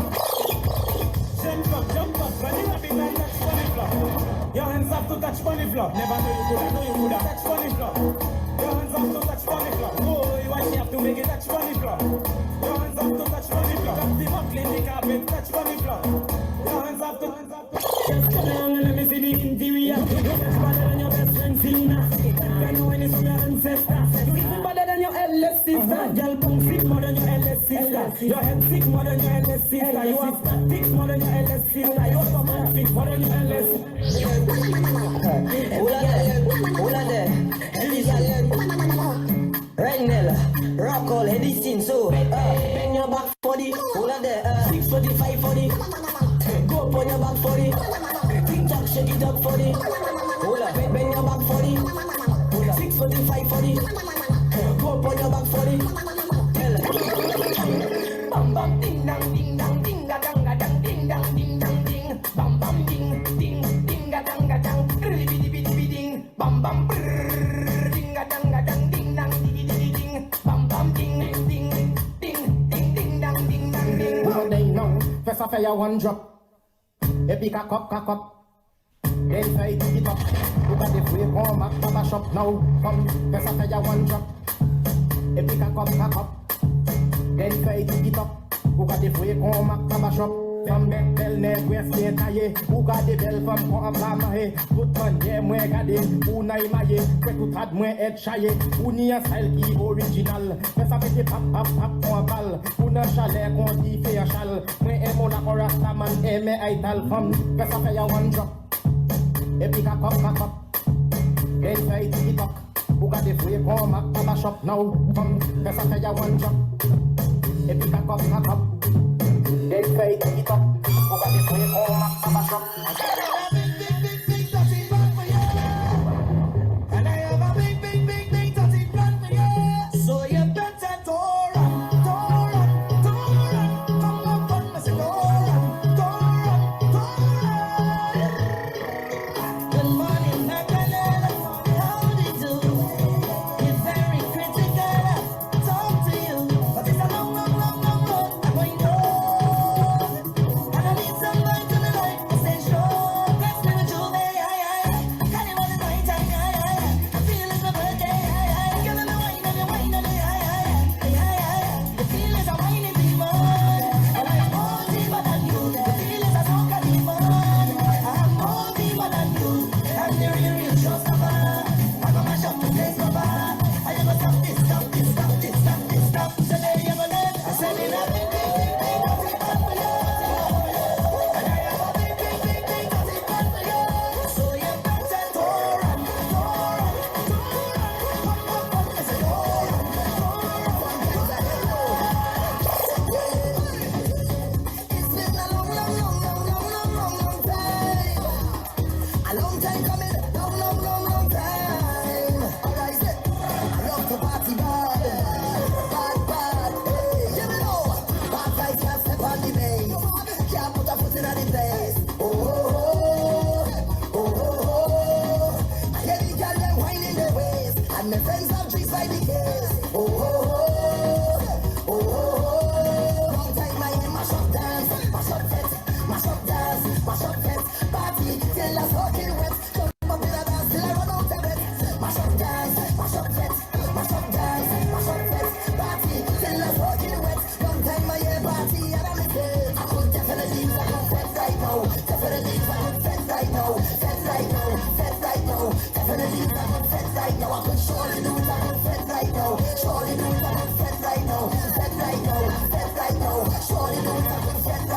Jump up, bunny rabbit like touch bunny flop. Your hands up to touch bunny flop. Never know you coulda touch bunny flop. Your hands up to touch bunny flop. Oh, why she have to make it touch bunny flop? Your hands up to touch bunny flop. Got the up, clean the carpet, touch bunny flop. Your hands up to. Just come along and let me see the interior. You're better than your best friend Selena. I know when it's from your ancestors. You even better than your eldest sister. Girl, boom sick more than your eldest sister. Your head sick more than your eldest sister. You have thick more than your eldest sister. You have some thick more than your eldest. Hola there, Renel, rock all Edison, so bend your back for the, hola there, 645 for the, go up on your back for the, TikTok shake it up for the, hola, bend your back for the, hola, 645 for the, go up on your back for the, bam bam ding dang ding dang ding ga dang ga dang ding dang ding dang ding, bam bam ding ding ding ga dang bidi bidi ding, bam bam brrr, ding ga dang ding dang digi digi ding, bam bam ding ding ding ding ding dang ding dang ding. One day now, first I fire one drop. Epic a cup. Then try to it up. Who got the free home at Baba shop now? Come, first I fire one drop. Epic a cup. Then try to it up. Who got the free home at Baba shop? From that bell neck where stay taille. Who got the bell from Koamlamahe? Good man, yeah, mwe gade. Who nai maye? Kweku tad mwe head shaye. Who ni a style ki original? Pesa pete pap on bal. Who na chalet kon di fe a chal. Mwe emo la korasta man eme aital from. Pesa fe ya one drop. Epic a cup. Then try to it up. Who got the free home at Baba shop now? Come, pesa fe ya one drop. Epic a cup. Then try to it up. Who got the free home at Baba shop? And I have a big dirty plan for you. So you better don't run. Come up on me, say don't run. Good morning, Nakalala. How do you do? You're very critical. Talk to you, but it's a long road. I'm going to. And I need somebody to the light. I say sure, let's do it, Juve. Carnival is my time. I feel it's my birthday. Give me the wine and the wine and the the feel is a whiny demon. And I'm more deeper than you. The feel is a soca demon. I'm more deeper than you. I'm the real showstopper. I'm gonna mash up the place, Papa. I never stop this. So there you go, then. I said it up, big dirty plan for you. And I have a big dirty plan for you. So you better don't run. Come up on me, say don't run. It's been a long time. A long time coming, long time. Alright, I love to party bad. Hey, you know, bad guys can't step on the base. Can't put a foot in the place. Oh. I hear the girl them whining their waist, and my friends have trees by the case. Long time I hear mash up dance, mash up fete, party till I fucking wet. Jump up in a dance till I run out of breath. Mash up dance, mash up fete, party till I fucking wet. Long time I hear party and I'm in bed. I could definitely fete right now. Definitely fete right now. Definitely fete right now. I could surely do that fete right now. Surely do that fete right now. Surely do that fete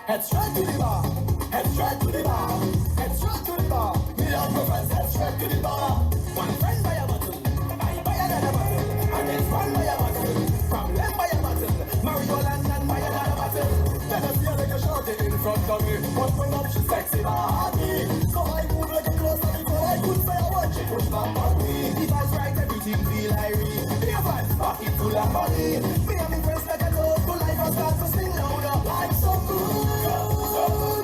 Head straight to the bar. Head straight to the bar. Head straight to the bar. Me and my friends head straight to the bar. One friend buy a bottle, I buy another bottle, and then friend buy a bottle. From them buy a bottle, Mario and buy another bottle. Then I see a little shorty in front of me, but when up she sexy body. So I move like a closer before I could say a word. She push back on me. If I strike everything feel irie. The vibes pocket full of money. Me and me friends like a dog, but life has got to sing louder. Life's so good.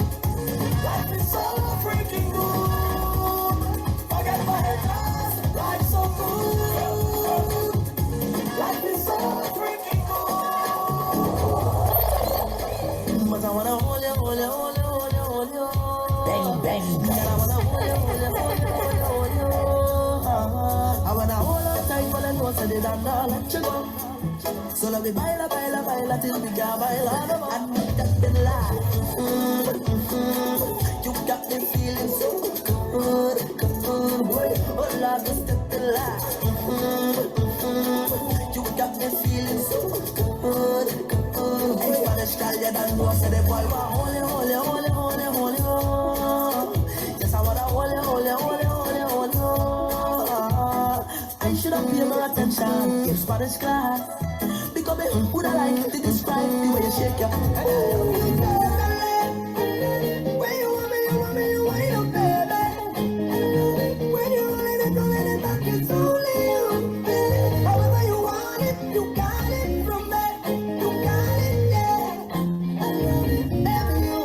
Life is so freaking good. Forget my haters. Life's so good. Life is so freaking good. But I wanna hold you, hold you, hold you, hold you, hold you. Bang, bang, bang. I wanna hold you, hold you, hold you, hold you, hold you. I wanna hold on tight, but I know so they don't let you go. So let me baila, baila, baila till we can baila. And we got the life. You got me feeling so good, good, boy. Oh Lord, just got the life. You got me feeling so good, good. Hey, Spanish girl, you don't know, say the boy want hold you, hold you, hold you, hold you, hold you. Yes, I wanna hold you, hold you, hold you, hold you, hold you. I should have paid more attention, give Spanish class. Because me would I like to describe the way you shake your head. When you want me, you want me, you wind up, baby. When you roll it back, it's only you, baby. However you want it, you got it from me. You got it, yeah. I love it, baby, you.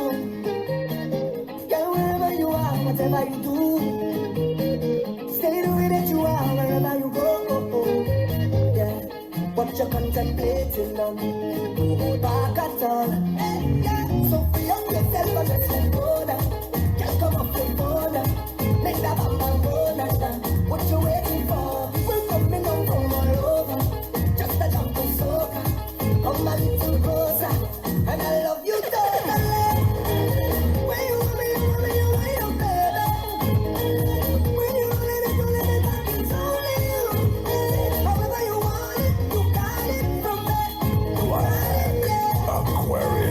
Yeah, wherever you are, whatever you do, stay the way that you are, wherever you go. Yeah. What you're contemplating on, don't hold back at all. Hey, yeah. So free up yourself and just let go now. Just come up and go now. Make that bam go now. What you waiting for? We're coming on from all over. Just a jump and soca. Come a little closer. And I love you totally. When you want me, you want me, you want you, baby. When you roll it back, it's only you. However you want it, you got it from me. You got it, yeah. Aquarius.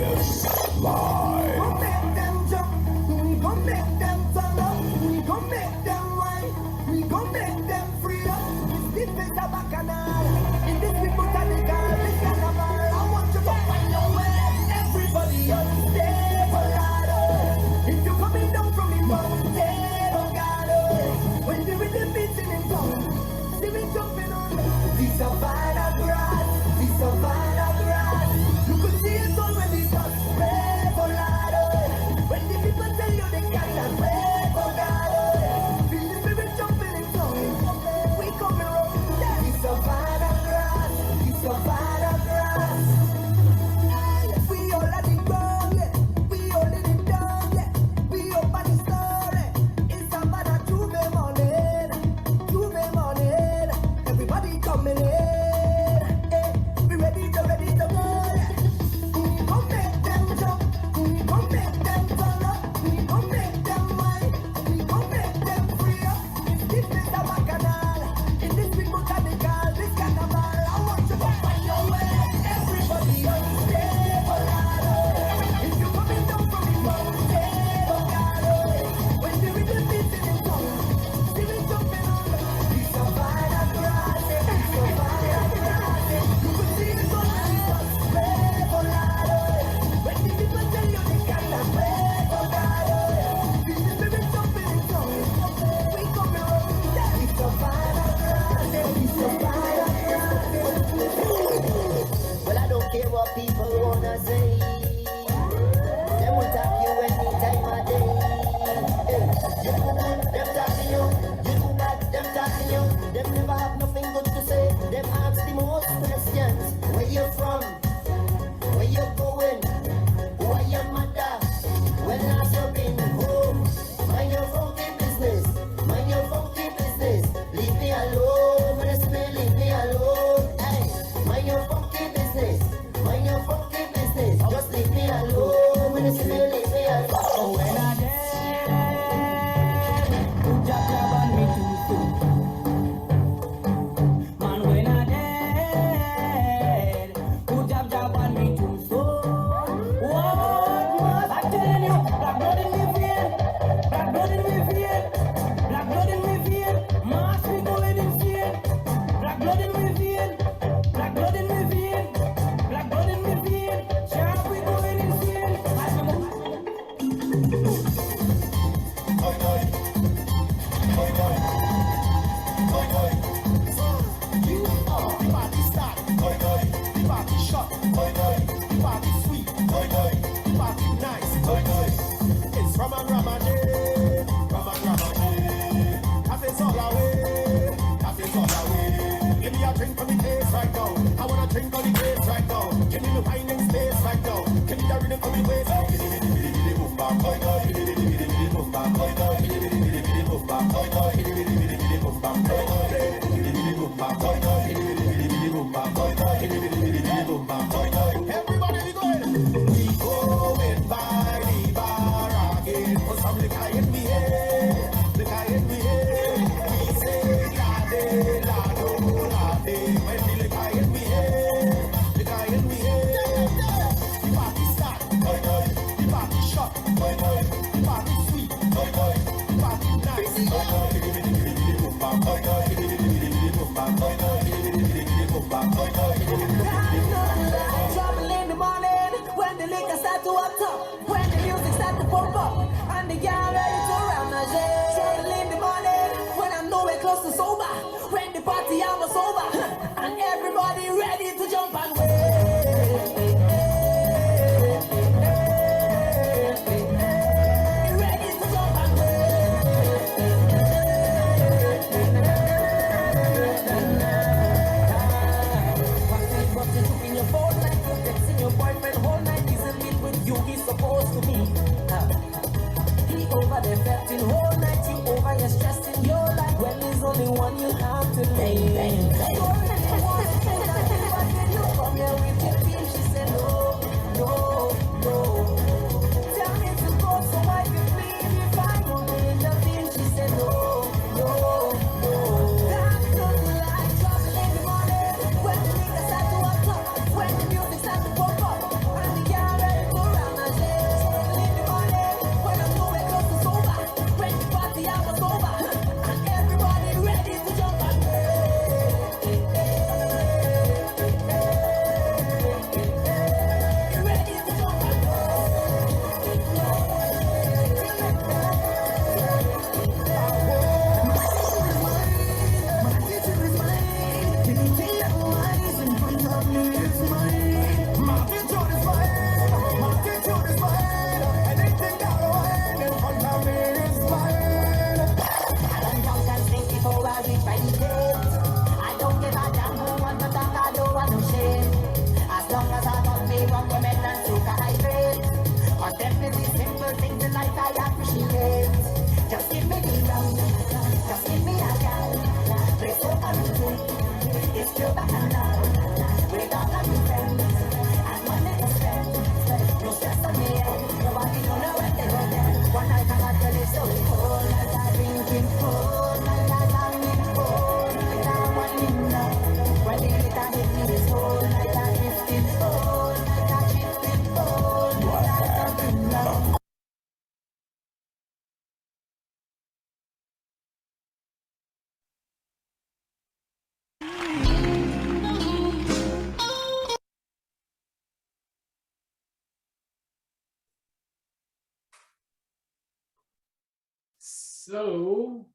Drink on the place right now. Can you find in space right now? Can you rhythm for me waist? Boom bam, boy boy. Boom bam, boy boy. Boom bam, boy boy. Boom bam, boy boy. Boom bam, boy boy. Boom bam, boy boy. Boom bam, boy boy. Everybody we going. We going by the bar again. Put some liquor in me head. Liquor in me head. We say lade, lado, lade. When the liquor in me head. Liquor in me head. The party start, boy boy. The party shot, boy boy. The party sweet, boy boy. The party nice, boy boy. Boom bam, boy boy. Boom bam, boy boy. Boom bam, boy boy. Trouble in the morning when the liquor start to up top, when the music start to pump up, and the girl ready to round the jet. Trouble in the morning when I'm nowhere close to sober, when the party hours over, and everybody ready to jump and ready to jump and What you took in your phone like you're texting your boyfriend whole night, isn't it with you he's supposed to be? He over there fetting whole night, you over here stressing your life. Well, there's only one you have to lay. You already want to say that, but when you come here with your team, she said no, no, no. Tell me to go so I can leave if I only in the team. She said no, no, no. Time to the light, trouble in the morning when the liquor start to up top, when the music start to pump up, and the girl ready to round the jet. Trouble in the morning when I'm nowhere close to sober, when the party hours over, and everybody ready to jump and ready to jump and I don't give a damn who wants to talk, I don't want no shame. As long as I got me one woman and Soca hydrate. On definitely simple things in life I appreciate. Just give me the round, just give me a gal. Play Soca Fit, it's pure back and down. With all of my friends, and money to spend. No stress on me head, nobody don't know where they go then. One night I got to live so cold, like I drinking cold, like I banging cold, like I winding up. When the glitter hit me, it's cold, like I drifting cold, like I drifting cold, like I jumping up. So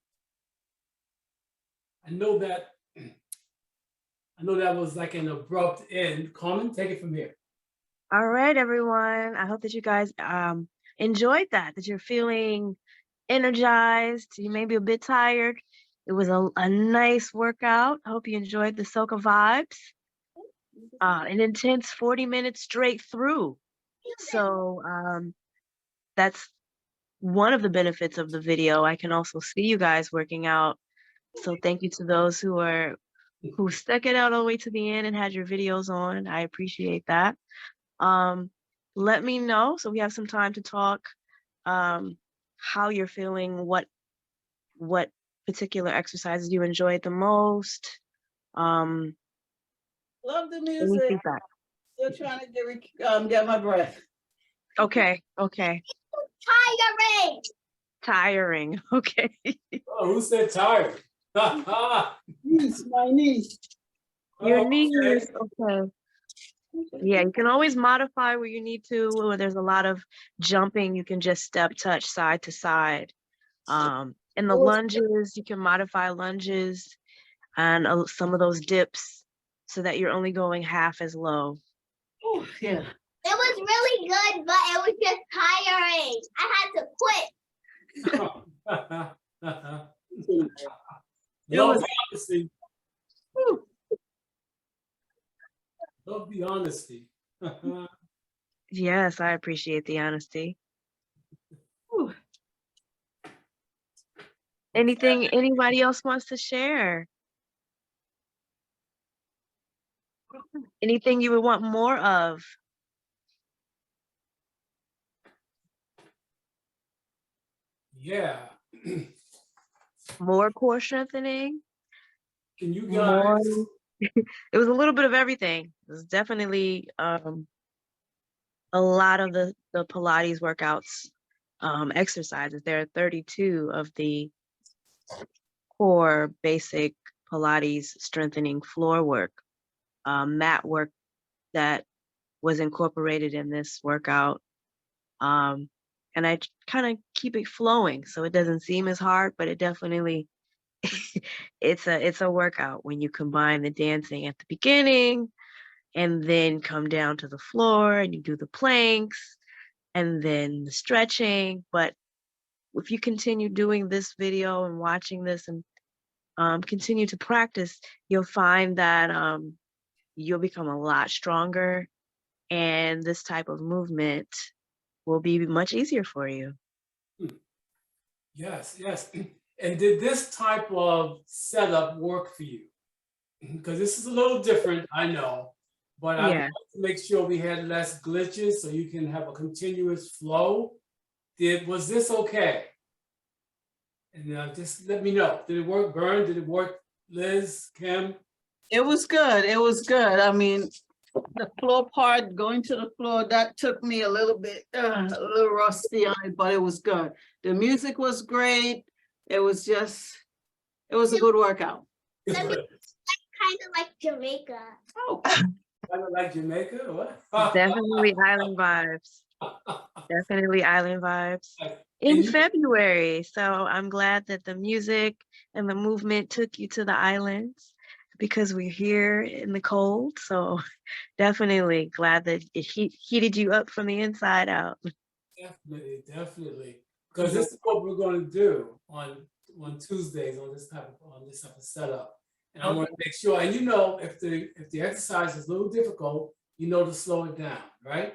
I know that was like an abrupt end. Carmen, take it from here. All right, everyone. I hope that you guys enjoyed that you're feeling energized. You may be a bit tired. It was a nice workout. I hope you enjoyed the Soca vibes. An intense 40 minutes straight through. So that's one of the benefits of the video. I can also see you guys working out. So thank you to those who stuck it out all the way to the end and had your videos on. I appreciate that. Let me know, so we have some time to talk, how you're feeling, what particular exercises you enjoyed the most. Love the Any music. feedback? Still trying to get my breath. Okay. Tiring. Okay. Oh, who said tired? Niece, my niece. Your knees. Okay. Yeah, you can always modify where you need to. Where there's a lot of jumping, you can just step touch side to side. And the lunges, you can modify lunges and some of those dips so that you're only going half as low. Oh, yeah. It was really good, but it was just tiring. I had to quit. No, obviously. Love the honesty. Yes, I appreciate the honesty. Whew. Anything anybody else wants to share? Anything you would want more of? Yeah. More core strengthening? Can you More. guys, It was a little bit of everything. It was definitely a lot of the Pilates workouts, exercises. There are 32 of the core basic Pilates strengthening floor work, mat work that was incorporated in this workout. And I kind of keep it flowing so it doesn't seem as hard, but it definitely it's a workout when you combine the dancing at the beginning and then come down to the floor and you do the planks and then the stretching. But if you continue doing this video and watching this and continue to practice, you'll find that you'll become a lot stronger and this type of movement will be much easier for you. yes, yes. And did this type of setup work for you? Because this is a little different, I know, but I Yeah. wanted to make sure we had less glitches so you can have a continuous flow. Was this okay? And just let me know. Did it work, Vern? Did it work, Liz, Kim? It was good. It was good. I mean, the floor part, going to the floor, that took me a little bit, a little rusty on it, but it was good. The music was great. It was a good workout. Kind of like Jamaica. Oh, Kind of like Jamaica, or what? Definitely island vibes. Definitely island vibes. In And you- February. So I'm glad that the music and the movement took you to the islands because we're here in the cold. So definitely glad that it heated you up from the inside out. Definitely, definitely. Because this is what we're going to do on Tuesdays on this type of setup. And I want to make sure, and if the exercise is a little difficult, to slow it down, right?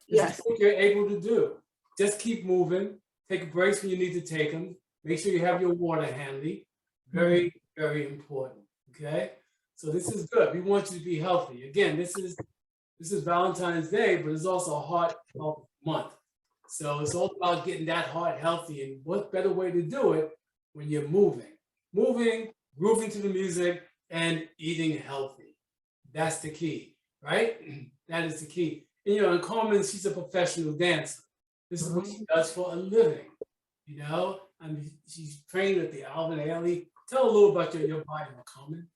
yes. What you're able to do. Just keep moving. Take breaks when you need to take them. Make sure you have your water handy. Very, very important. Okay. So this is good. We want you to be healthy. Again, this is Valentine's Day, but it's also Heart Health Month. So it's all about getting that heart healthy. And what better way to do it when you're moving, grooving to the music, and eating healthy. That's the key, right? That is the key. And Carmen, she's a professional dancer. This is what she does for a living. I mean, she's trained at the Alvin Ailey. Tell a little about your bio, Carmen.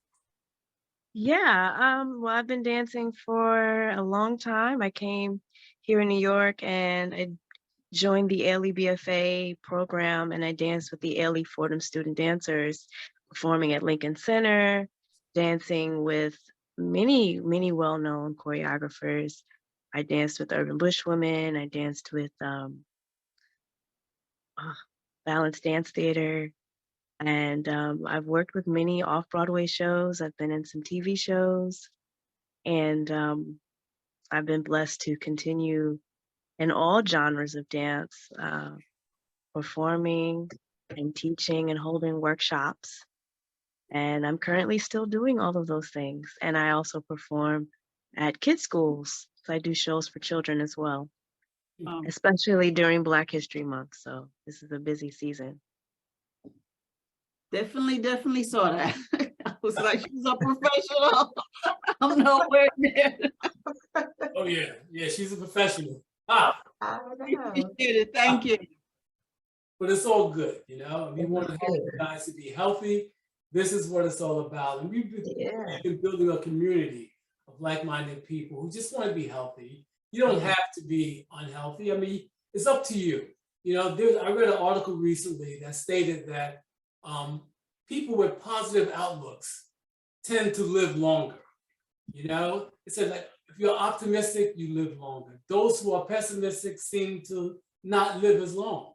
Yeah, well, I've been dancing for a long time. I came here in New York and I joined the Ailey BFA program and I danced with the Ailey Fordham student dancers, performing at Lincoln Center, dancing with many, many well-known choreographers. I danced with Urban Bush Women. I danced with Balance Dance Theater. And I've worked with many off-Broadway shows. I've been in some TV shows. And I've been blessed to continue in all genres of dance, performing and teaching and holding workshops. And I'm currently still doing all of those things. And I also perform at kids' schools. So I do shows for children as well, especially during Black History Month. So this is a busy season. Definitely saw that. I was like, she's a professional. I'm nowhere near. Oh yeah, she's a professional. Appreciate it. Thank you. But it's all good, we want to help you guys to be healthy. This is what it's all about. And we've been building a community of like-minded people who just want to be healthy. You don't have to be unhealthy. I mean, it's up to you. I read an article recently that stated that people with positive outlooks tend to live longer. It said, like, if you're optimistic, you live longer. Those who are pessimistic seem to not live as long.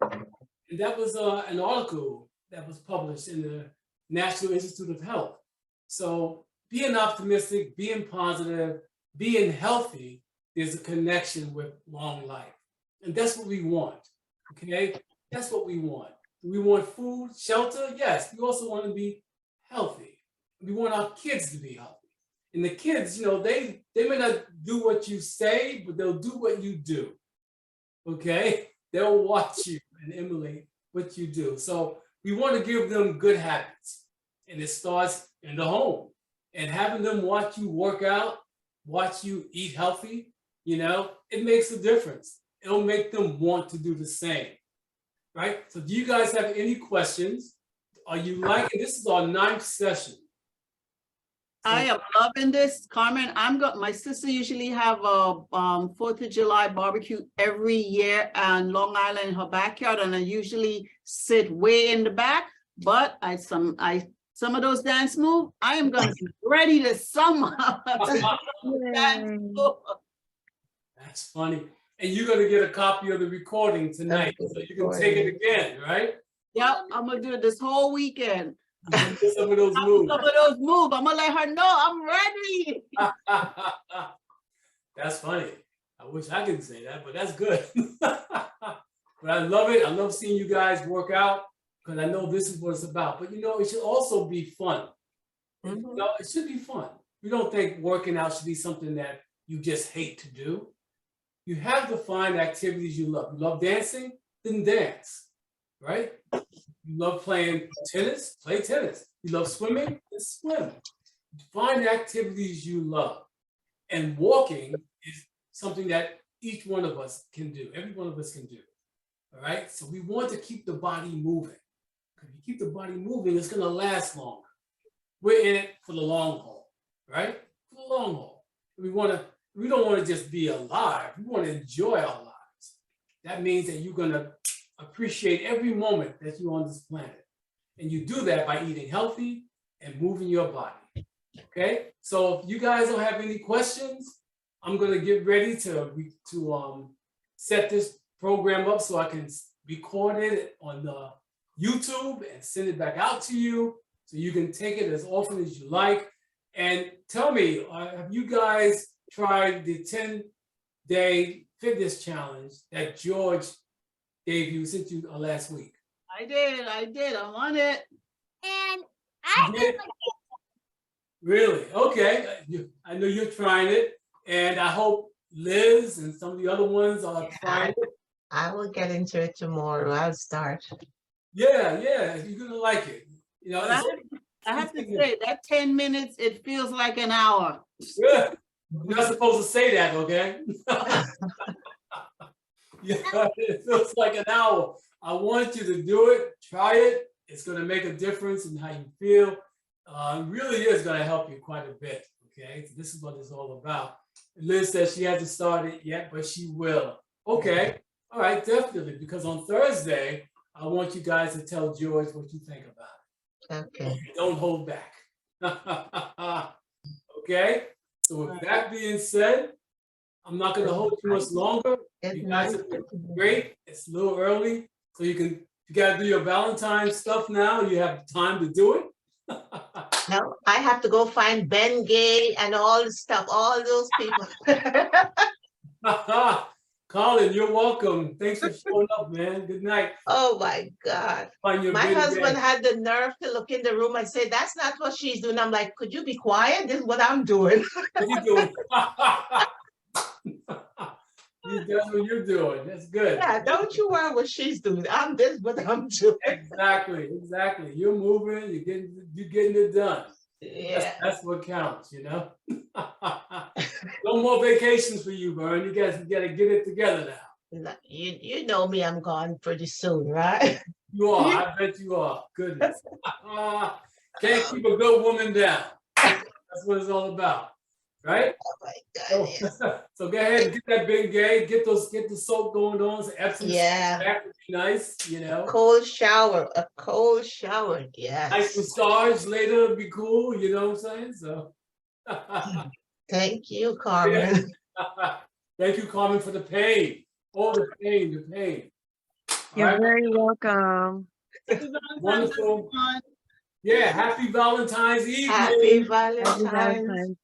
And that was an article that was published in the National Institute of Health. So being optimistic, being positive, being healthy, there's a connection with long life. And that's what we want, okay? That's what we want. We want food, shelter, yes. We also want to be healthy. We want our kids to be healthy. And the kids, you know, they may not do what you say, but they'll do what you do, okay? They'll watch you and emulate what you do. So we want to give them good habits. And it starts in the home. And having them watch you work out, watch you eat healthy, you know, it makes a difference. It'll make them want to do the same, right? So do you guys have any questions? Are you liking, this is our 9th session. I am loving this, Carmen. My sister usually have a 4th of July barbecue every year on Long Island in her backyard, and I usually sit way in the back. But some of those dance moves, I am gonna be ready this summer. That's funny. And you're gonna get a copy of the recording tonight, so you can take it again, right? Yep, I'm gonna do it this whole weekend. Some of those moves. Some of those moves. I'm gonna let her know I'm ready. That's funny. I wish I could say that, but that's good. But I love it. I love seeing you guys work out because I know this is what it's about. But you know, it should also be fun. You know, it should be fun. We don't think working out should be something that you just hate to do. You have to find activities you love. You love dancing? Then dance, right? You love playing tennis? Play tennis. You love swimming? Then swim. Find activities you love. And walking is something that each one of us can do. Every one of us can do. All right? So we want to keep the body moving. If you keep the body moving, it's going to last longer. We're in it for the long haul, right? For the long haul. We don't want to just be alive. We want to enjoy our lives. That means that you're going to appreciate every moment that you're on this planet. And you do that by eating healthy and moving your body. Okay? So if you guys don't have any questions, I'm going to get ready to set this program up so I can record it on YouTube and send it back out to you so you can take it as often as you like. And tell me, have you guys tried the 10-day fitness challenge that George gave you since you last week? I did. I'm on it. And I did. Really? Okay. I know you're trying it, and I hope Liz and some of the other ones are trying it. I will get into it tomorrow. I'll start. Yeah, you're gonna like it. You know, I have to say that 10 minutes, it feels like an hour. Good. You're not supposed to say that, okay? Yeah, it feels like an hour. I want you to do it, try it. It's gonna make a difference in how you feel. It really is gonna help you quite a bit, okay? So this is what it's all about. Liz says she hasn't started yet, but she will. Okay, all right, definitely, because on Thursday, I want you guys to tell George what you think about it. Okay. Don't hold back. Okay, so with that being said, I'm not going to hold too much longer. You guys have been great. It's a little early, so you got to do your Valentine's stuff now. You have time to do it. Now I have to go find Ben Gay and all the stuff, all those people. Colin, you're welcome. Thanks for showing up, man. Good night. Oh my God. My husband had the nerve to look in the room and say, that's not what she's doing. I'm like, could you be quiet? This is what I'm doing. What are you doing? That's what you're doing. That's good. Yeah, don't you worry what she's doing. This is what I'm doing. Exactly. You're moving, you're getting it done. Yeah. That's what counts, you know? No more vacations for you, Vern. You guys got to get it together now. You know me, I'm gone pretty soon, right? You are. I bet you are. Goodness. Can't keep a good woman down. That's what it's all about, right? Oh my God, yes. So go ahead and get that big gay. Get the soap going on. So Epsom back would be nice, you know. A cold shower, yes. Nice massage later would be cool. You know what I'm saying? So. Thank you, Carmen. Thank you, Carmen, for the pain. Oh, the pain. You're very welcome. Wonderful. Yeah, happy Valentine's Eve. Happy Valentine's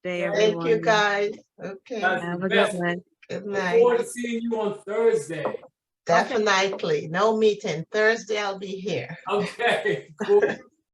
day, Thank everyone. Thank you, guys. Okay. That's Have the a best. good one. Good Look night. forward to seeing you on Thursday. Definitely. No meeting. Thursday, I'll be here. Okay, cool.